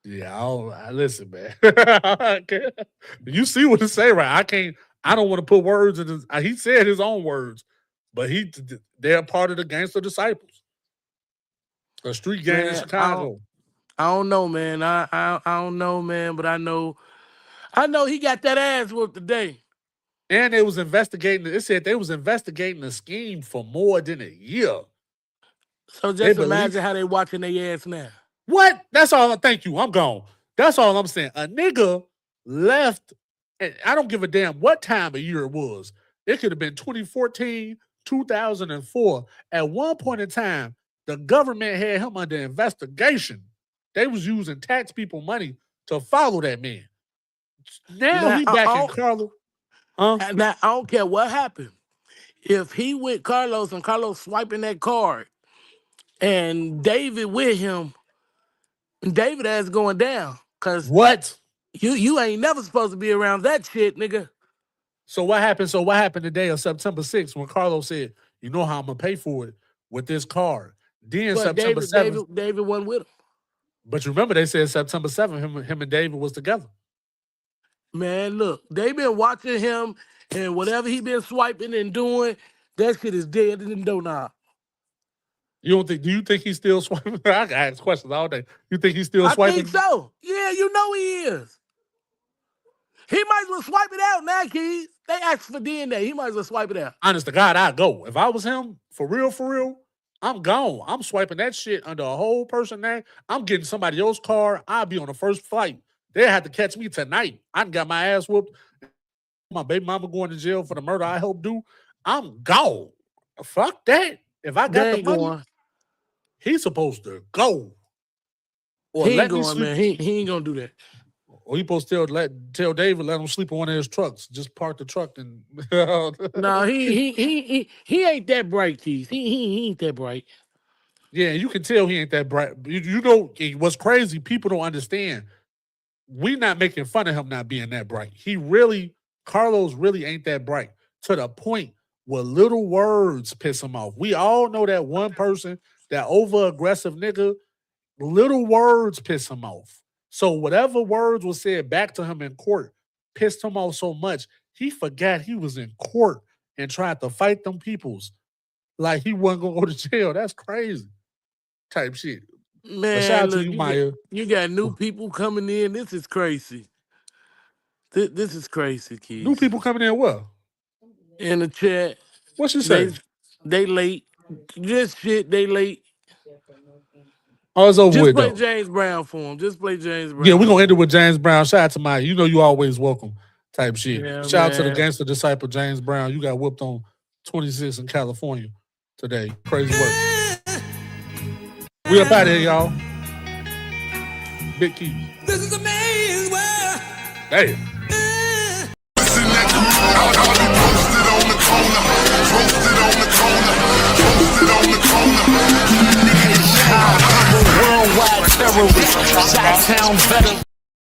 Yeah, I listen, man. You see what he say, right? I don't want to put words in his. He said his own words, but they're part of the Gangster Disciples, a street gang in Chicago. I don't know, man. I don't know, man. But I know he got that ass whooped today. And they was investigating. It said they was investigating the scheme for more than a year. So They just believe- imagine how they watching their ass now. What? That's all. Thank you. I'm gone. That's all I'm saying. A nigga left, and I don't give a damn what time of year it was. It could have been 2014, 2004. At one point in time, the government had him under investigation. They was using tax people money to follow that man. Now he back in Carlos. Now, I don't care what happened. If he with Carlos and Carlos swiping that card and David with him, David ass going down. Cause What? you ain't never supposed to be around that shit, nigga. So what happened? So what happened the day of September 6th when Carlos said, "You know how I'm gonna pay for it with this card?" Then But September 7th. David wasn't with him. But you remember they said September 7th, him and David was together. Man, look, they been watching him and whatever he been swiping and doing, that shit is dead in the doorknob. You don't think? Do you think he's still swiping? I can ask questions all day. You think he's still I swiping? think so. Yeah, you know he is. He might as well swipe it out now, Keys. They asked for DNA. He might as well swipe it out. Honest to God, I'd go. If I was him, for real, I'm gone. I'm swiping that shit under a whole person name. I'm getting somebody else's car. I'll be on the first flight. They had to catch me tonight. I done got my ass whooped. My baby mama going to jail for the murder I helped do. I'm gone. Fuck that. If I got They the ain't money, going. he's supposed to go. Or He let ain't me going, sleep. man. He ain't gonna do that. Or he supposed to tell David let him sleep in one of his trucks. Just park the truck and No, he ain't that bright, Keys. He ain't that bright. Yeah, you can tell he ain't that bright. You know what's crazy? People don't understand. We not making fun of him not being that bright. Carlos really ain't that bright to the point where little words piss him off. We all know that one person, that over aggressive nigga, little words piss him off. So whatever words was said back to him in court pissed him off so much, he forgot he was in court and tried to fight them peoples like he wasn't gonna go to jail. That's crazy. Type shit. Man, shout out to look, you, Maya. You got new people coming in. This is crazy. This is crazy, Keys. New people coming in what? In the chat. What she say? They late. Just shit, they late. Oh, it's over Just with play though. James Brown for him. Just play James Brown. Yeah, we're gonna end it with James Brown. Shout out to Maya. You know you always welcome type shit. Yeah, Shout out to the man. gangster disciple James Brown. You got whooped on 26 in California today. Crazy work. We up out of here, y'all. Big Keys. This is a man's world. Hey. Worldwide terrorist, Chi-Town veteran.